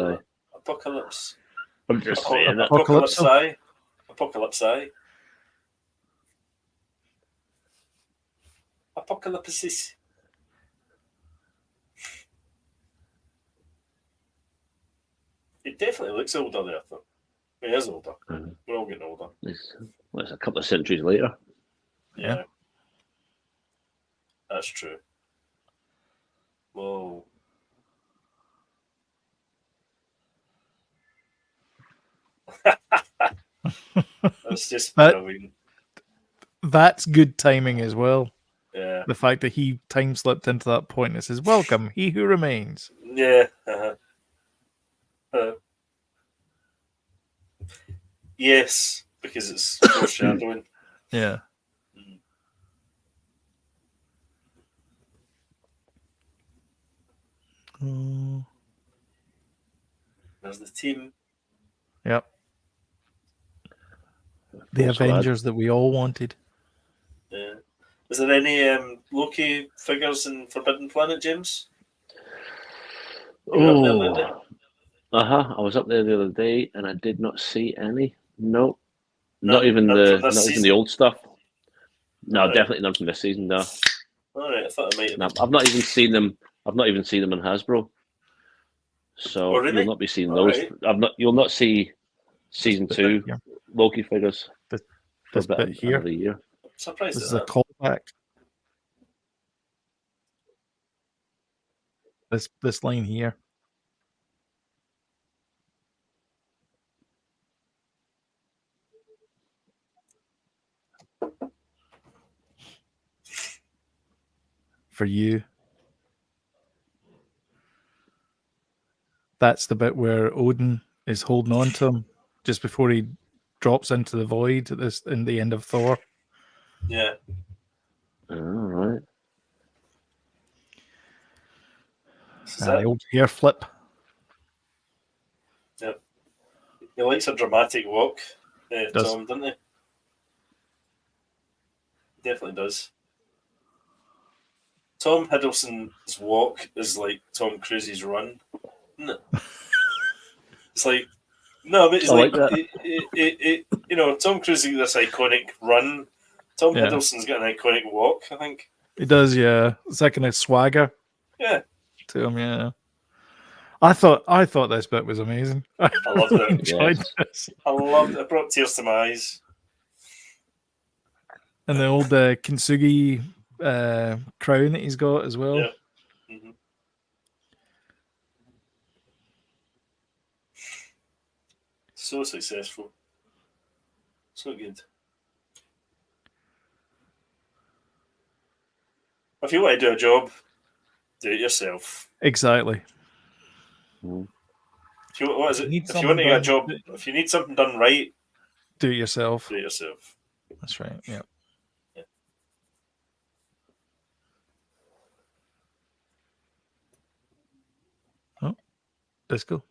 [SPEAKER 2] Apocalypse.
[SPEAKER 3] I'm just saying it.
[SPEAKER 2] Apocalypse. Apocalypse. Apocalypses. It definitely looks older there, though. He is older.
[SPEAKER 3] Mhm.
[SPEAKER 2] We're all getting older.
[SPEAKER 3] It's a couple of centuries later.
[SPEAKER 1] Yeah.
[SPEAKER 2] That's true. Whoa. That's just
[SPEAKER 1] That-
[SPEAKER 2] brilliant.
[SPEAKER 1] That's good timing as well.
[SPEAKER 2] Yeah.
[SPEAKER 1] The fact that he time slipped into that point and says, "Welcome, he who remains."
[SPEAKER 2] Yeah. Yes, because it's foreshadowing.
[SPEAKER 1] Yeah. Oh,
[SPEAKER 2] There's the team.
[SPEAKER 1] yep. The
[SPEAKER 3] Full squad.
[SPEAKER 1] Avengers that we all wanted.
[SPEAKER 2] Yeah. Is there any Loki figures in Forbidden Planet, James? You were up there lately?
[SPEAKER 3] I was up there the other day and I did not see any. No,
[SPEAKER 2] None-
[SPEAKER 3] not even
[SPEAKER 2] none
[SPEAKER 3] the
[SPEAKER 2] from this
[SPEAKER 3] not even
[SPEAKER 2] season?
[SPEAKER 3] the old stuff. No,
[SPEAKER 2] Right.
[SPEAKER 3] definitely none from this season. No,
[SPEAKER 2] All right, I thought I might have.
[SPEAKER 3] no, I've not even seen them. I've not even seen them in Hasbro. So
[SPEAKER 2] Oh, really?
[SPEAKER 3] you'll not be seeing
[SPEAKER 2] All
[SPEAKER 3] those.
[SPEAKER 2] right.
[SPEAKER 3] You'll not see season
[SPEAKER 1] This
[SPEAKER 3] 2
[SPEAKER 1] bit here.
[SPEAKER 3] Loki figures
[SPEAKER 1] This-
[SPEAKER 3] for
[SPEAKER 1] this
[SPEAKER 3] about
[SPEAKER 1] bit here.
[SPEAKER 3] another year.
[SPEAKER 2] I'm surprised
[SPEAKER 1] This
[SPEAKER 2] at
[SPEAKER 1] is a
[SPEAKER 2] that.
[SPEAKER 1] callback. This line here. For you. That's the bit where Odin is holding on to him just before he drops into the void in the end of Thor.
[SPEAKER 2] Yeah.
[SPEAKER 3] All right.
[SPEAKER 2] Is
[SPEAKER 1] The
[SPEAKER 2] that,
[SPEAKER 1] old hair flip.
[SPEAKER 2] he likes a dramatic walk,
[SPEAKER 1] Does.
[SPEAKER 2] Tom, doesn't he? Definitely does. Tom Hiddleston's walk is like Tom Cruise's run, isn't it? It's like no, but it's
[SPEAKER 3] I
[SPEAKER 2] like
[SPEAKER 3] like that.
[SPEAKER 2] you know, Tom Cruise has this iconic run. Tom
[SPEAKER 1] Yeah.
[SPEAKER 2] Hiddleston's got an iconic walk, I think.
[SPEAKER 1] He does, yeah. It's that kind of swagger
[SPEAKER 2] Yeah,
[SPEAKER 1] to him, yeah. I thought this bit was amazing. I
[SPEAKER 2] loved
[SPEAKER 1] really
[SPEAKER 2] it.
[SPEAKER 1] enjoyed
[SPEAKER 3] Yes.
[SPEAKER 1] this.
[SPEAKER 2] I loved it. It brought tears to my eyes.
[SPEAKER 1] And the old Kintsugi crown that he's got as well.
[SPEAKER 2] Yeah. Mhm. So successful. So good. If you want to do a job, do it yourself.
[SPEAKER 1] Exactly.
[SPEAKER 3] Mhm.
[SPEAKER 2] If you, what is
[SPEAKER 1] If
[SPEAKER 2] it?
[SPEAKER 1] you need
[SPEAKER 2] If you want to get a
[SPEAKER 1] something
[SPEAKER 2] job,
[SPEAKER 1] done,
[SPEAKER 2] if you need something done right,
[SPEAKER 1] do it yourself.
[SPEAKER 2] do it yourself.
[SPEAKER 1] That's right. Yeah.
[SPEAKER 2] Yeah.
[SPEAKER 1] Oh, disco.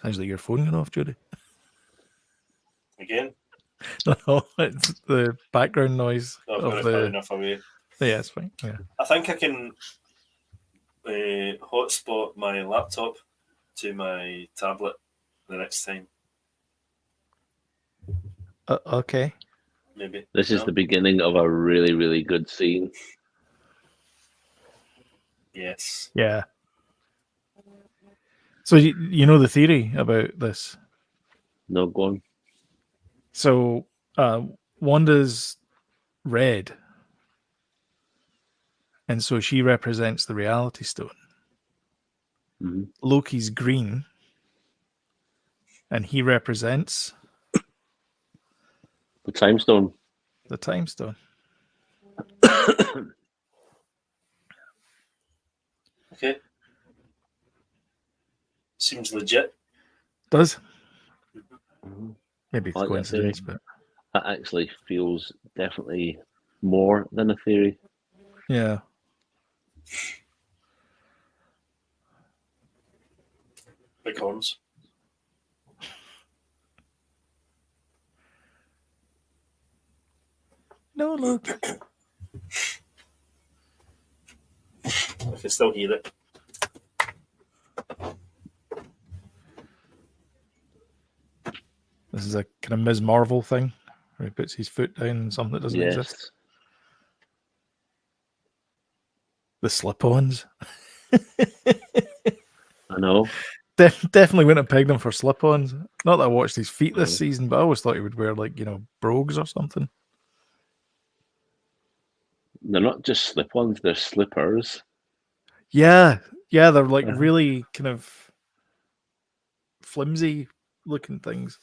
[SPEAKER 1] Sounds like your phone going off, Judy.
[SPEAKER 2] Again,
[SPEAKER 1] No, it's the background noise
[SPEAKER 2] I've got
[SPEAKER 1] of
[SPEAKER 2] it far
[SPEAKER 1] the.
[SPEAKER 2] enough away.
[SPEAKER 1] Yeah, it's fine. Yeah.
[SPEAKER 2] I think I can hotspot my laptop to my tablet the next time.
[SPEAKER 1] Okay.
[SPEAKER 2] Maybe.
[SPEAKER 3] This is
[SPEAKER 2] No?
[SPEAKER 3] the beginning of a really, really good scene.
[SPEAKER 2] Yes.
[SPEAKER 1] Yeah. So you know the theory about this.
[SPEAKER 3] No, go on.
[SPEAKER 1] So Wanda's red, and so she represents the reality stone.
[SPEAKER 3] Mhm.
[SPEAKER 1] Loki's green, and he represents
[SPEAKER 3] The time stone.
[SPEAKER 1] the time stone.
[SPEAKER 2] Okay. Seems legit.
[SPEAKER 1] Does
[SPEAKER 3] Mhm.
[SPEAKER 1] maybe it's
[SPEAKER 3] I like that
[SPEAKER 1] coincidence,
[SPEAKER 3] theory.
[SPEAKER 1] but
[SPEAKER 3] That actually feels definitely more than a theory.
[SPEAKER 1] yeah.
[SPEAKER 2] Big horns.
[SPEAKER 1] No, look.
[SPEAKER 2] I can still hear it.
[SPEAKER 1] This is a kind of Ms. Marvel thing where he puts his foot down on something that doesn't exist.
[SPEAKER 3] Yes.
[SPEAKER 1] The slip-ons.
[SPEAKER 3] I know.
[SPEAKER 1] Definitely wouldn't have pegged him for slip-ons. Not that I watched his feet this
[SPEAKER 3] No.
[SPEAKER 1] season, but I always thought he would wear like brogues or something.
[SPEAKER 3] They're not just slip-ons, they're slippers.
[SPEAKER 1] Yeah, they're like
[SPEAKER 3] Uh-huh.
[SPEAKER 1] really kind of flimsy looking things.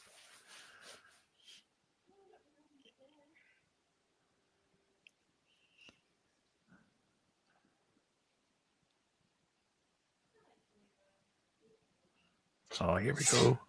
[SPEAKER 1] Oh, here we go.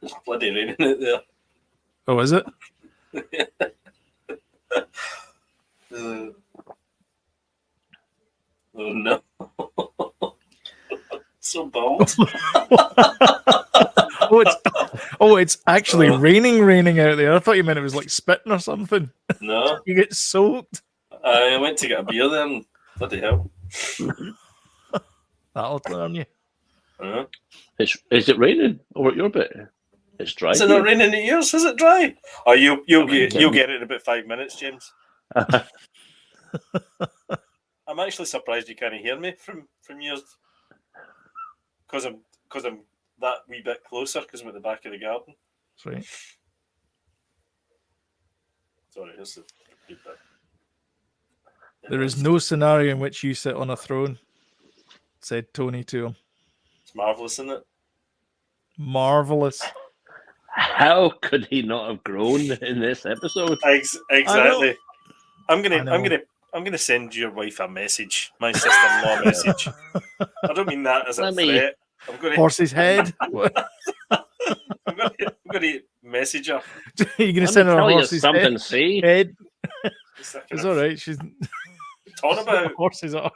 [SPEAKER 2] It's bloody raining out there.
[SPEAKER 1] Oh, is it?
[SPEAKER 2] Oh no. So bold.
[SPEAKER 1] It's actually raining out there. I thought you meant it was like spitting or something.
[SPEAKER 2] No.
[SPEAKER 1] You get soaked.
[SPEAKER 2] I went to get a beer then. Bloody hell.
[SPEAKER 1] That'll turn you.
[SPEAKER 2] Uh-huh.
[SPEAKER 3] Is it raining over at your bit? It's dry.
[SPEAKER 2] Is it
[SPEAKER 3] here.
[SPEAKER 2] not raining at yours? Is it dry? Oh, you'll
[SPEAKER 3] might
[SPEAKER 2] get
[SPEAKER 3] get-
[SPEAKER 2] it in about 5 minutes, James. I'm actually surprised you can't hear me from yours, because I'm that wee bit closer because I'm at the back of the garden.
[SPEAKER 1] That's right.
[SPEAKER 2] Sorry, here's the feedback.
[SPEAKER 1] There is no scenario in which you sit on a throne, said Tony to him.
[SPEAKER 2] It's marvelous, isn't it?
[SPEAKER 1] Marvelous.
[SPEAKER 3] How could he not have grown in this episode?
[SPEAKER 2] Exactly. I'm
[SPEAKER 1] I know.
[SPEAKER 2] gonna send your wife a message, my sister-in-law message. I don't mean that as a
[SPEAKER 3] Let me-
[SPEAKER 2] threat. I'm gonna
[SPEAKER 1] Horse's head. What?
[SPEAKER 2] I'm gonna message her.
[SPEAKER 1] You're gonna
[SPEAKER 3] Let
[SPEAKER 1] send
[SPEAKER 3] me
[SPEAKER 1] her a
[SPEAKER 3] tell you
[SPEAKER 1] horse's
[SPEAKER 3] something, see?
[SPEAKER 1] head.
[SPEAKER 2] It's
[SPEAKER 1] It's all right. She's
[SPEAKER 2] Talking about
[SPEAKER 1] horse's arse.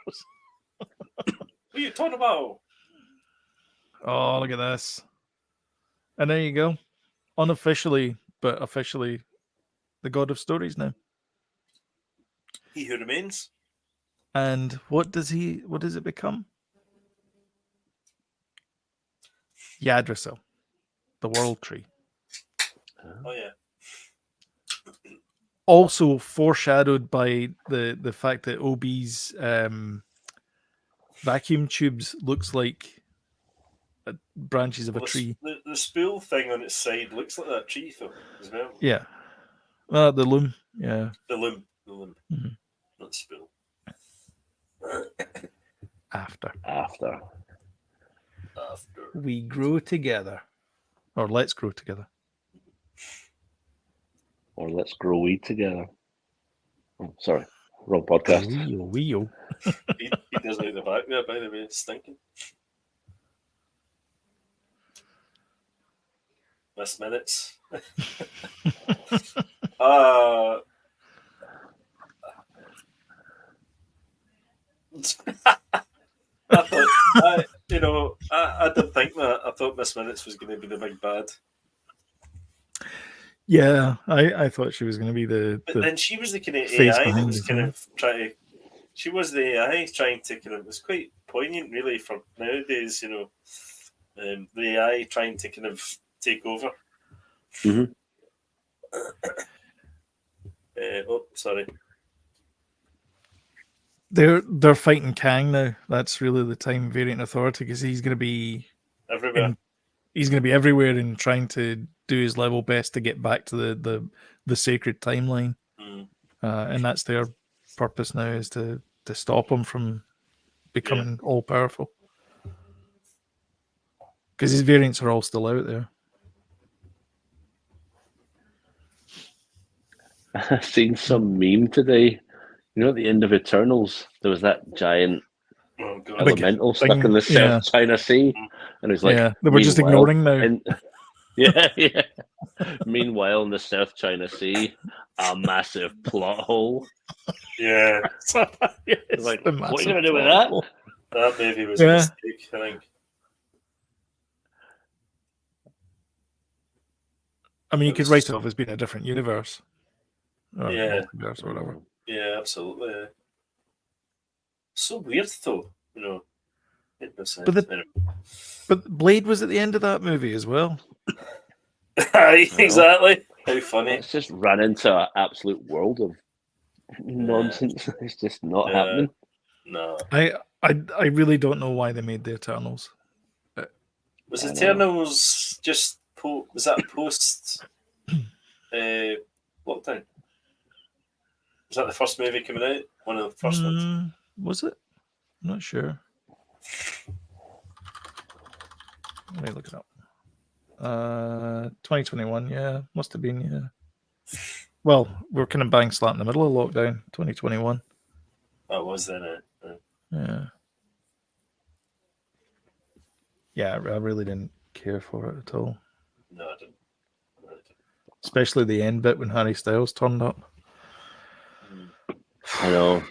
[SPEAKER 2] what are you talking about?
[SPEAKER 1] Oh, look at this. And there you go. Unofficially, but officially, the God of Stories now.
[SPEAKER 2] He Who Remains.
[SPEAKER 1] And what does it become? Yggdrasil, the World Tree.
[SPEAKER 2] Oh yeah.
[SPEAKER 1] Also foreshadowed by the fact that OB's vacuum tubes looks like branches of a tree.
[SPEAKER 2] The spool thing on its side looks like that tree though as well.
[SPEAKER 1] Yeah. The loom. Yeah.
[SPEAKER 2] The loom.
[SPEAKER 1] Mhm.
[SPEAKER 2] Not the spool.
[SPEAKER 1] After we grow together, or let's grow together,
[SPEAKER 3] or let's grow weed together. Oh, sorry, wrong podcast.
[SPEAKER 1] Wee-o.
[SPEAKER 2] He does like the back there, by the way. It's stinking. Missed minutes. I thought, I didn't think that. I thought Miss Minutes was going to be the big bad.
[SPEAKER 1] Yeah, I thought she was going to be
[SPEAKER 2] But then she was the kind of
[SPEAKER 1] face
[SPEAKER 2] AI that
[SPEAKER 1] behind
[SPEAKER 2] was
[SPEAKER 1] it,
[SPEAKER 2] kind
[SPEAKER 1] yeah.
[SPEAKER 2] of trying to. She was the AI trying to kind of. It was quite poignant, really, for nowadays. The AI trying to kind of take over.
[SPEAKER 3] Mm-hmm.
[SPEAKER 2] Sorry.
[SPEAKER 1] They're fighting Kang now. That's really the time Variant Authority, because he's going to be
[SPEAKER 2] Everywhere.
[SPEAKER 1] he's going to be everywhere and trying to do his level best to get back to the sacred timeline.
[SPEAKER 2] Mm.
[SPEAKER 1] And that's their purpose now, is to stop him from becoming all powerful. Because his variants are all still out there.
[SPEAKER 3] I've seen some meme today. At the end of Eternals, there was that giant elemental stuck in the South China Sea, and it's like,
[SPEAKER 1] they were just ignoring now.
[SPEAKER 3] Yeah. Meanwhile, in the South China Sea, a massive plot hole.
[SPEAKER 2] Yeah.
[SPEAKER 3] It's like, what are you going to do with that?
[SPEAKER 2] That maybe was a mistake, I think.
[SPEAKER 1] I mean, you could write it off as being a different universe. Or multiverse or whatever.
[SPEAKER 2] Yeah, absolutely. Yeah. So weird, though. It makes sense.
[SPEAKER 1] But Blade was at the end of that movie as well.
[SPEAKER 2] Exactly. How funny.
[SPEAKER 3] It's just run into an absolute world of nonsense. It's just not happening.
[SPEAKER 2] No.
[SPEAKER 1] I really don't know why they made the Eternals.
[SPEAKER 2] Was Eternals just was that post lockdown? Was that the first movie coming out? One of the first ones?
[SPEAKER 1] Was it? I'm not sure. Let me look it up. 2021, yeah. Must have been, yeah. Well, we're kind of bang slap in the middle of lockdown, 2021.
[SPEAKER 2] That was then it.
[SPEAKER 1] Yeah. Yeah, I really didn't care for it at all.
[SPEAKER 2] No, I didn't.
[SPEAKER 1] Especially the end bit when Harry Styles turned up.
[SPEAKER 3] I know.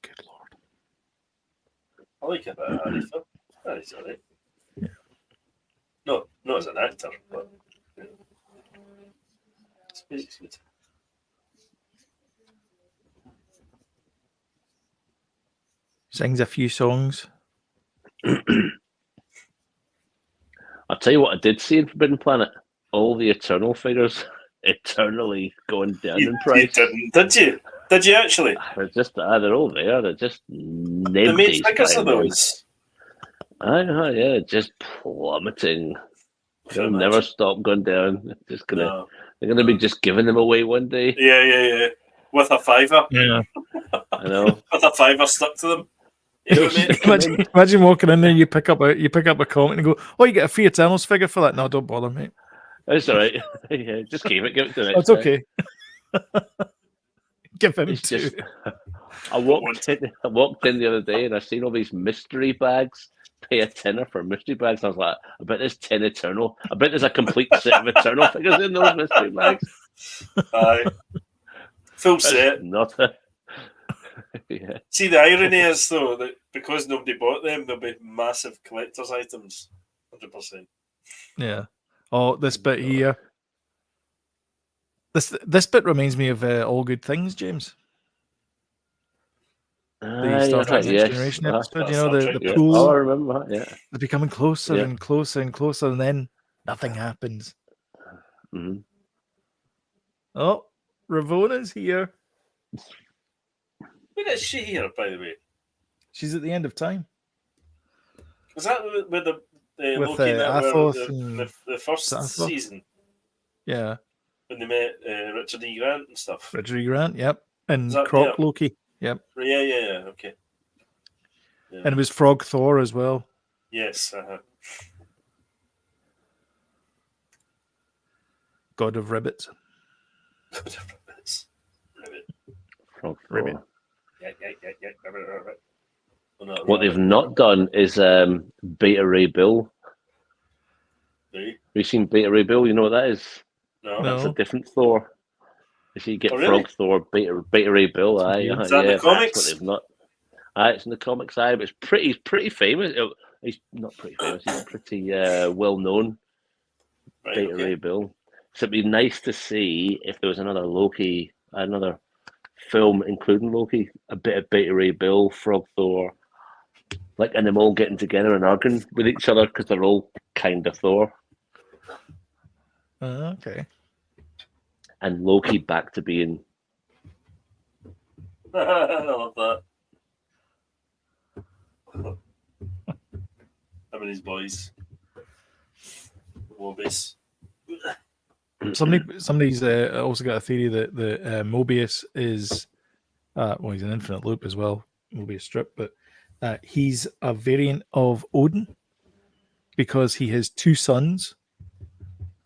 [SPEAKER 1] Good Lord.
[SPEAKER 2] I like it about Harry. Harry's alright.
[SPEAKER 1] Yeah.
[SPEAKER 2] No, not as an actor, but it's good.
[SPEAKER 1] Sings a few songs.
[SPEAKER 3] I'll tell you what I did see in Forbidden Planet. All the Eternal figures eternally going down in price.
[SPEAKER 2] You didn't, did you? Did you actually?
[SPEAKER 3] They're all there. They're just
[SPEAKER 2] The main figures of those.
[SPEAKER 3] I know, yeah, just plummeting. They'll never stop going down. They're gonna be just giving them away one day.
[SPEAKER 2] Yeah. With a $5.
[SPEAKER 1] Yeah.
[SPEAKER 3] I know.
[SPEAKER 2] With a $5 stuck to them. You know what I mean?
[SPEAKER 1] Imagine walking in there, you pick up a comment and go, "Oh, you get a free Eternals figure for that?" No, don't bother, mate.
[SPEAKER 3] It's all right. Yeah, just keep it. Give it to the next
[SPEAKER 1] That's okay. Give him two.
[SPEAKER 3] I walked in the other day and I seen all these mystery bags. Pay a tenner for mystery bags. I was like, I bet there's 10 Eternal. I bet there's a complete set of Eternal figures in those mystery bags.
[SPEAKER 2] Aye. Full set.
[SPEAKER 3] Yeah.
[SPEAKER 2] See, the irony is though that because nobody bought them, there'll be massive collector's items. 100%.
[SPEAKER 1] Yeah. Oh, this bit here. This bit reminds me of All Good Things, James. The Star Trek Next Generation episode. You know, the pool.
[SPEAKER 3] Oh, I remember that. Yeah.
[SPEAKER 1] They're becoming closer and closer and closer, and then nothing happens.
[SPEAKER 3] Mm-hmm.
[SPEAKER 1] Oh, Ravona's here.
[SPEAKER 2] When is she here, by the way?
[SPEAKER 1] She's at the end of time.
[SPEAKER 2] Was that with the
[SPEAKER 1] With
[SPEAKER 2] Loki and that
[SPEAKER 1] Athoth
[SPEAKER 2] were
[SPEAKER 1] and
[SPEAKER 2] the first
[SPEAKER 1] Athoth?
[SPEAKER 2] season?
[SPEAKER 1] Yeah.
[SPEAKER 2] When they met Richard E. Grant and stuff.
[SPEAKER 1] Richard E. Grant, yep. And
[SPEAKER 2] that-
[SPEAKER 1] Croc
[SPEAKER 2] yeah.
[SPEAKER 1] Loki, yep.
[SPEAKER 2] Yeah, okay. Yeah.
[SPEAKER 1] And it was Frog Thor as well.
[SPEAKER 2] Yes,
[SPEAKER 1] God of Ribbits.
[SPEAKER 2] Ribbit.
[SPEAKER 3] Frog
[SPEAKER 1] Ribbit.
[SPEAKER 3] Thor.
[SPEAKER 2] Yeah. Ribbit. Oh, no,
[SPEAKER 3] What they've not done is Beta Ray Bill.
[SPEAKER 2] Right.
[SPEAKER 3] Have you seen Beta Ray Bill? You know what that is?
[SPEAKER 2] No.
[SPEAKER 3] That's a different Thor. If you get
[SPEAKER 2] Oh, really?
[SPEAKER 3] Frog Thor, Beta Ray Bill,
[SPEAKER 2] Is that in the comics?
[SPEAKER 3] That's what they've not. It's in the comics, but it's pretty famous. He's not pretty famous. He's pretty well known.
[SPEAKER 2] Right,
[SPEAKER 3] Beta
[SPEAKER 2] okay.
[SPEAKER 3] Ray Bill. So it'd be nice to see if there was another Loki, another film including Loki, a bit of Beta Ray Bill, Frog Thor, and them all getting together and arguing with each other because they're all kind of Thor.
[SPEAKER 1] Okay.
[SPEAKER 3] And Loki back to being.
[SPEAKER 2] I love that. Him and his boys. Mobius.
[SPEAKER 1] Somebody's also got a theory that Mobius is, he's an infinite loop as well, Mobius strip, but he's a variant of Odin because he has two sons.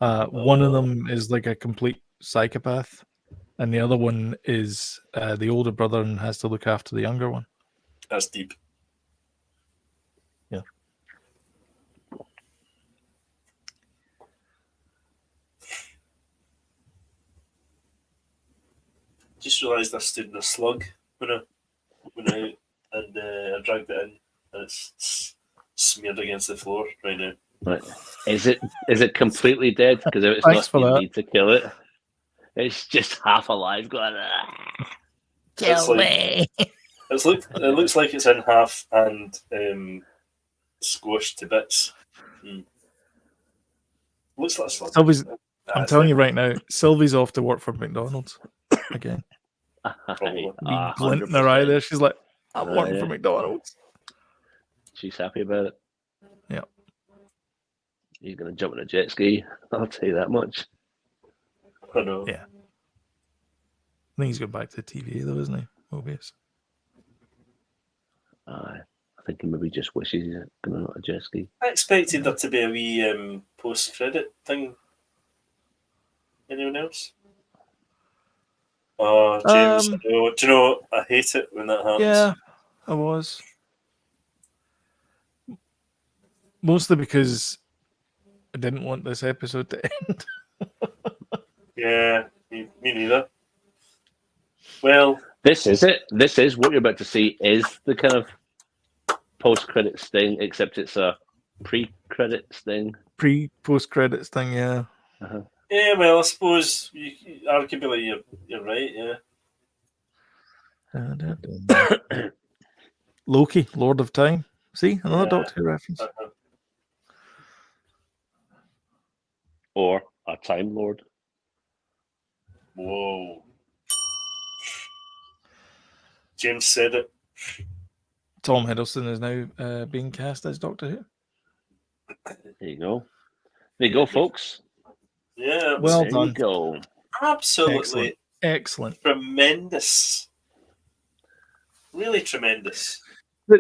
[SPEAKER 1] One of them is like a complete psychopath, and the other one is the older brother and has to look after the younger one.
[SPEAKER 2] That's deep.
[SPEAKER 1] Yeah.
[SPEAKER 2] Just realised I stood in a slug when I dragged it in, and it's smeared against the floor right now.
[SPEAKER 3] Right. Is it completely dead? Because if it's
[SPEAKER 1] Thanks
[SPEAKER 3] not,
[SPEAKER 1] for
[SPEAKER 3] you
[SPEAKER 1] that.
[SPEAKER 3] need to kill it. It's just half alive, going. Ah.
[SPEAKER 2] Kill me. It looks like it's in half and squished to bits. Looks like a slug.
[SPEAKER 1] Sylvie's, I'm telling you right now, Sylvie's off to work for McDonald's again.
[SPEAKER 2] Probably.
[SPEAKER 1] Glint in her eye there. She's like, I'm working for McDonald's.
[SPEAKER 3] She's happy about it.
[SPEAKER 1] Yeah.
[SPEAKER 3] He's going to jump on a jet ski. I'll tell you that much.
[SPEAKER 2] I know.
[SPEAKER 1] Yeah. I think he's going back to TV though, isn't he? Mobius.
[SPEAKER 3] I think he maybe just wishes he's going on a jet ski.
[SPEAKER 2] I expected there to be a wee post-credit thing. Anyone else? Oh, James, do you know, I hate it when that happens.
[SPEAKER 1] Yeah, I was. Mostly because I didn't want this episode to end.
[SPEAKER 2] Yeah, me neither. Well,
[SPEAKER 3] this is it. This is what you're about to see is the kind of post-credits thing, except it's a pre-credits thing.
[SPEAKER 1] Post-credits thing, yeah.
[SPEAKER 3] Uh-huh.
[SPEAKER 2] yeah, well, I suppose arguably you're right, yeah.
[SPEAKER 1] Loki, Lord of Time. See, another Doctor Who reference.
[SPEAKER 3] Or a Time Lord.
[SPEAKER 2] Whoa. James said it.
[SPEAKER 1] Tom Hiddleston is now being cast as Doctor Who.
[SPEAKER 3] There you go. There you go, folks.
[SPEAKER 2] Yeah,
[SPEAKER 1] Well
[SPEAKER 3] there
[SPEAKER 1] done.
[SPEAKER 3] you go.
[SPEAKER 2] absolutely
[SPEAKER 1] Excellent.
[SPEAKER 2] tremendous. Really tremendous.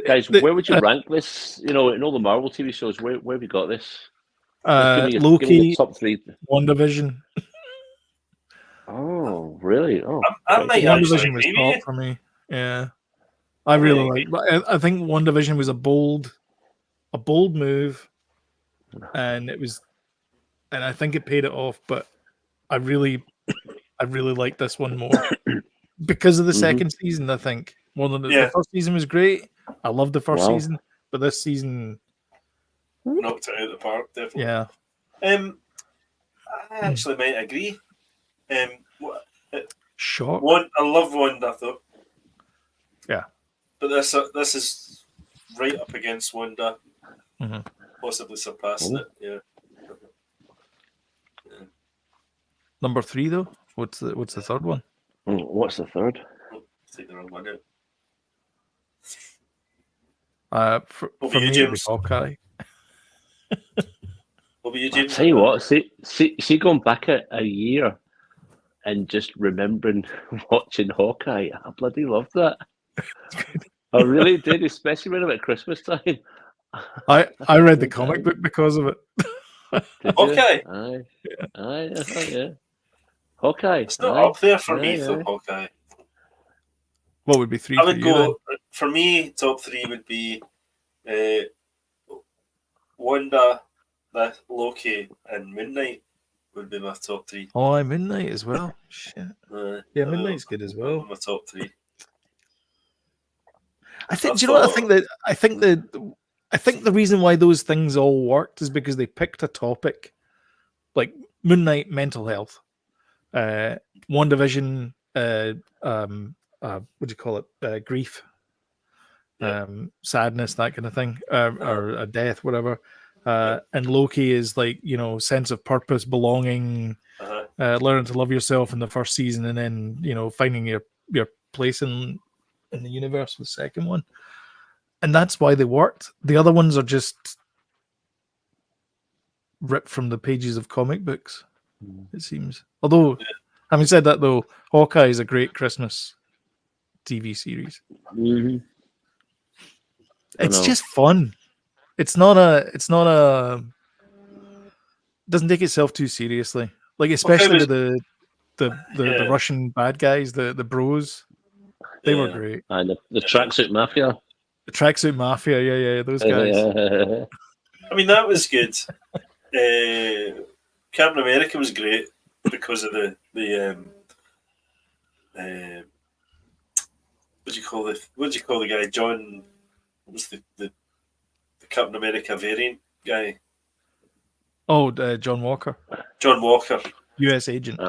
[SPEAKER 3] Guys, where would you rank this? You know, in all the Marvel TV shows, where have you got this? Give me
[SPEAKER 1] Loki,
[SPEAKER 3] top three.
[SPEAKER 1] WandaVision.
[SPEAKER 3] Oh, really? Oh,
[SPEAKER 2] I might actually
[SPEAKER 1] WandaVision was
[SPEAKER 2] agree with
[SPEAKER 1] top for me. Yeah, I really like. I think WandaVision was a bold move, and I think it paid it off. But I really liked this one more because of the second season. I think More than the
[SPEAKER 2] Yeah.
[SPEAKER 1] first season was great. I loved the first
[SPEAKER 3] Wow.
[SPEAKER 1] season, but this season,
[SPEAKER 2] Knocked it out of the park, definitely.
[SPEAKER 1] yeah.
[SPEAKER 2] I actually might agree.
[SPEAKER 1] Shock.
[SPEAKER 2] I love Wanda though.
[SPEAKER 1] Yeah.
[SPEAKER 2] But this is right up against Wanda, possibly surpassing it. Yeah.
[SPEAKER 1] Number 3 though. What's the third one?
[SPEAKER 3] What's the third?
[SPEAKER 2] Oh, take the wrong one out.
[SPEAKER 1] For
[SPEAKER 2] What
[SPEAKER 1] me,
[SPEAKER 2] about you,
[SPEAKER 1] it'd be
[SPEAKER 2] James?
[SPEAKER 1] Hawkeye.
[SPEAKER 2] What about you,
[SPEAKER 3] I
[SPEAKER 2] James?
[SPEAKER 3] tell you what, see going back a year and just remembering watching Hawkeye, I bloody loved that. I really did, especially when I'm at Christmas time.
[SPEAKER 1] I read the comic book because of it.
[SPEAKER 3] Did
[SPEAKER 2] Hawkeye?
[SPEAKER 3] you? Aye, yeah. Hawkeye.
[SPEAKER 2] It's not
[SPEAKER 3] aye.
[SPEAKER 2] up there for me,
[SPEAKER 3] Aye,
[SPEAKER 2] though,
[SPEAKER 3] aye.
[SPEAKER 2] Hawkeye.
[SPEAKER 1] What would be 3
[SPEAKER 2] I
[SPEAKER 1] for
[SPEAKER 2] would
[SPEAKER 1] you
[SPEAKER 2] go,
[SPEAKER 1] then?
[SPEAKER 2] for me, top 3 would be Wanda, Loki, and Moon Knight would be my top 3.
[SPEAKER 1] Oh, Midnight as well. Shit. Yeah, Midnight's good as well.
[SPEAKER 2] My top 3.
[SPEAKER 1] I think. Do you know what I think? I think the reason why those things all worked is because they picked a topic, like Moon Knight, mental health, WandaVision, what do you call it? Grief, sadness, that kind of thing, or a death, whatever. And Loki is like, sense of purpose, belonging, learning to love yourself in the first season, and then finding your place in the universe with the second one. And that's why they worked. The other ones are just ripped from the pages of comic books, it seems. Although, having said that, though, Hawkeye is a great Christmas TV series.
[SPEAKER 3] Mm-hmm.
[SPEAKER 1] It's just fun. It doesn't take itself too seriously. Like, especially with the Russian bad guys, the bros. They were great.
[SPEAKER 3] And the tracksuit mafia.
[SPEAKER 1] The tracksuit mafia, yeah, those guys.
[SPEAKER 2] I mean, that was good. Captain America was great because of the what do you call the guy? John, what was the Captain America variant guy?
[SPEAKER 1] Oh, John Walker.
[SPEAKER 2] John Walker,
[SPEAKER 1] U.S. agent.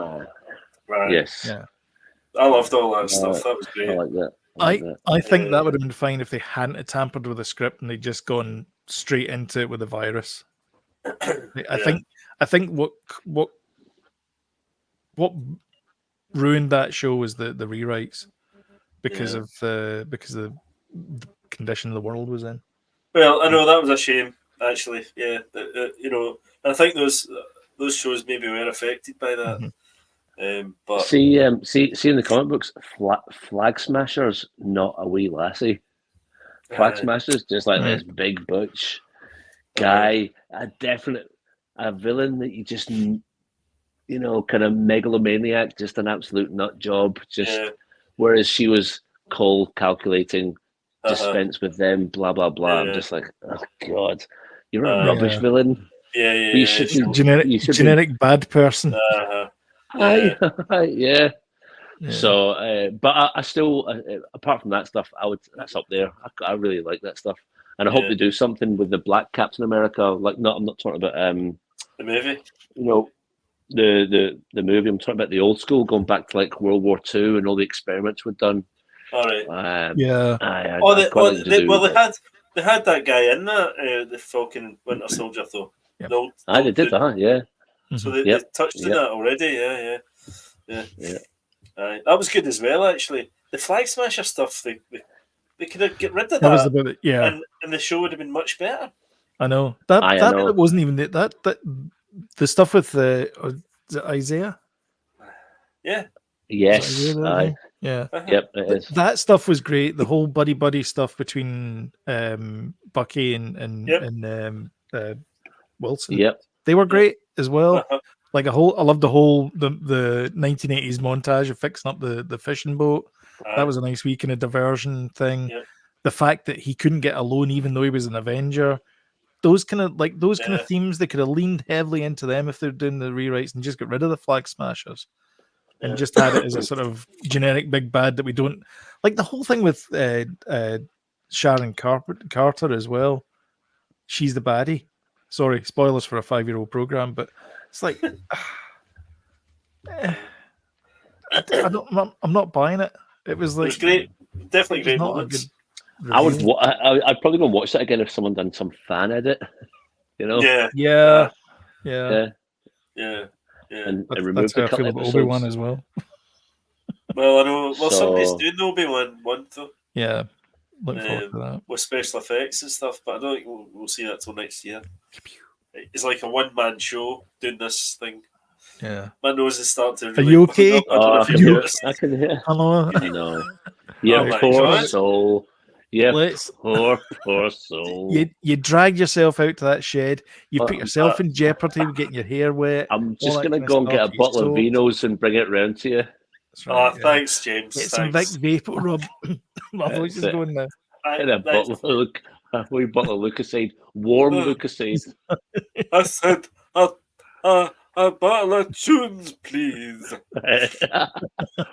[SPEAKER 2] Right.
[SPEAKER 3] Yes.
[SPEAKER 1] Yeah.
[SPEAKER 2] I loved all that stuff. That was great.
[SPEAKER 3] I like that.
[SPEAKER 1] I think that would have been fine if they hadn't tampered with the script and they'd just gone straight into it with the virus. I think what ruined that show was the rewrites because of the condition the world was in.
[SPEAKER 2] Well, I know that was a shame, actually. Yeah, I think those shows maybe were affected by that. But
[SPEAKER 3] see in the comic books, Flag Smasher's not a wee lassie. Flag Smasher's just like this big butch guy, a villain that you just kind of megalomaniac, just an absolute nut job. Whereas she was cold, calculating, dispense with them, blah blah blah. I'm just like, oh god, you're a rubbish villain.
[SPEAKER 2] You
[SPEAKER 1] should genetic bad person.
[SPEAKER 3] Yeah. So, but I still, apart from that stuff, that's up there. I really like that stuff, and I hope they do something with the Black Captain America. Like, I'm not talking about
[SPEAKER 2] the movie.
[SPEAKER 3] The movie. I'm talking about the old school, going back to like World War II and all the experiments we've done.
[SPEAKER 2] All right.
[SPEAKER 3] They
[SPEAKER 2] had that guy in that the Falcon Winter Soldier though.
[SPEAKER 1] Yep.
[SPEAKER 3] They did that, yeah.
[SPEAKER 2] So they touched on that already, yeah. That was good as well, actually. The Flag Smasher stuff, they could have get rid of that.
[SPEAKER 1] Was
[SPEAKER 2] and the show would have been much better.
[SPEAKER 1] I know that wasn't even that the stuff with Isaiah.
[SPEAKER 2] Yeah.
[SPEAKER 3] Yes.
[SPEAKER 1] Yeah.
[SPEAKER 3] Yep. It is.
[SPEAKER 1] That stuff was great. The whole buddy stuff between Bucky and Wilson.
[SPEAKER 3] Yep.
[SPEAKER 1] They were great as well. Like I loved the 1980s montage of fixing up the fishing boat. That was a nice wee kind of diversion thing.
[SPEAKER 2] Yep.
[SPEAKER 1] The fact that he couldn't get a loan even though he was an Avenger. Those kind of themes, they could have leaned heavily into them if they're doing the rewrites and just get rid of the Flag Smashers. and just had it as a sort of generic big bad that we don't like. The whole thing with Sharon Carter as well. She's the baddie. Sorry, spoilers for a 5-year-old program, but it's like I'm not buying it. It was like
[SPEAKER 2] it was great, definitely great
[SPEAKER 1] not
[SPEAKER 2] moments.
[SPEAKER 1] a good review.
[SPEAKER 3] I'd probably go and watch it again if someone done some fan edit. You know,
[SPEAKER 2] Yeah,
[SPEAKER 1] Yeah.
[SPEAKER 3] and
[SPEAKER 1] That's
[SPEAKER 3] remove
[SPEAKER 1] how
[SPEAKER 3] the
[SPEAKER 1] I
[SPEAKER 3] cut
[SPEAKER 1] feel about
[SPEAKER 3] episodes.
[SPEAKER 1] Obi-Wan as well.
[SPEAKER 2] Well, I know. Well, somebody's
[SPEAKER 3] So-
[SPEAKER 2] doing the Obi-Wan one though,
[SPEAKER 1] Yeah, look forward to that.
[SPEAKER 2] with special effects and stuff. But I don't think we'll see that till next year. It's like a one-man show doing this thing.
[SPEAKER 1] Yeah.
[SPEAKER 2] My nose is starting to.
[SPEAKER 1] Are
[SPEAKER 2] Really
[SPEAKER 1] you okay?
[SPEAKER 2] I don't know
[SPEAKER 3] I
[SPEAKER 2] if
[SPEAKER 3] can
[SPEAKER 2] you
[SPEAKER 3] hear
[SPEAKER 2] noticed.
[SPEAKER 3] it. I can hear.
[SPEAKER 1] Hello.
[SPEAKER 3] No, yeah,
[SPEAKER 2] Oh my
[SPEAKER 3] poor
[SPEAKER 2] God.
[SPEAKER 3] soul. Yeah,
[SPEAKER 1] Let's.
[SPEAKER 3] poor soul.
[SPEAKER 1] You drag yourself out to that shed. You put
[SPEAKER 3] Uh,
[SPEAKER 1] yourself in jeopardy with getting your hair wet.
[SPEAKER 3] I'm
[SPEAKER 1] all
[SPEAKER 3] just
[SPEAKER 1] that
[SPEAKER 3] gonna
[SPEAKER 1] kind of
[SPEAKER 3] go and get a
[SPEAKER 1] stuff.
[SPEAKER 3] bottle of
[SPEAKER 1] So-
[SPEAKER 3] Vinos and bring it round to you.
[SPEAKER 1] That's
[SPEAKER 2] Oh,
[SPEAKER 1] right, yeah.
[SPEAKER 2] thanks, James.
[SPEAKER 1] Get some Vic
[SPEAKER 2] Thanks.
[SPEAKER 1] Vapor Rub. My voice is
[SPEAKER 3] That's it.
[SPEAKER 1] going now.
[SPEAKER 3] Get a wee bottle of Lucasade, warm Lucasade.
[SPEAKER 2] I said, a bottle of tunes, please. What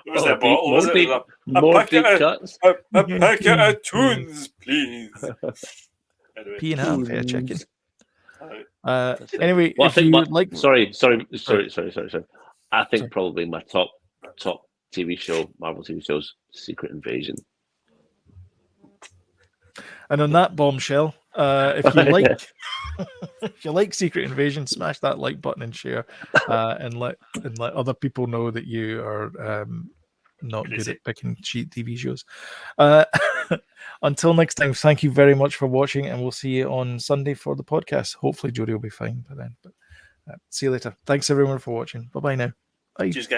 [SPEAKER 2] was that bottle? Was it a
[SPEAKER 3] more
[SPEAKER 2] packet
[SPEAKER 3] deep
[SPEAKER 2] of-
[SPEAKER 3] cuts.
[SPEAKER 2] a packet of tunes, please? Anyway,
[SPEAKER 1] Pea and ham, fair chicken.
[SPEAKER 2] alright.
[SPEAKER 3] That's it.
[SPEAKER 1] Anyway,
[SPEAKER 3] Well, I
[SPEAKER 1] if
[SPEAKER 3] think
[SPEAKER 1] you like,
[SPEAKER 3] sorry. I think
[SPEAKER 1] Sorry.
[SPEAKER 3] probably my top TV show, Marvel TV shows, Secret Invasion.
[SPEAKER 1] and on that bombshell, if you like, if you like Secret Invasion, smash that like button and share, and let other people know that you are not good
[SPEAKER 2] Crazy.
[SPEAKER 1] at picking cheap TV shows. Until next time, thank you very much for watching, and we'll see you on Sunday for the podcast. Hopefully, Jodie will be fine by then. But see you later. Thanks everyone for watching. Bye bye now. Bye.
[SPEAKER 2] Cheers, guys.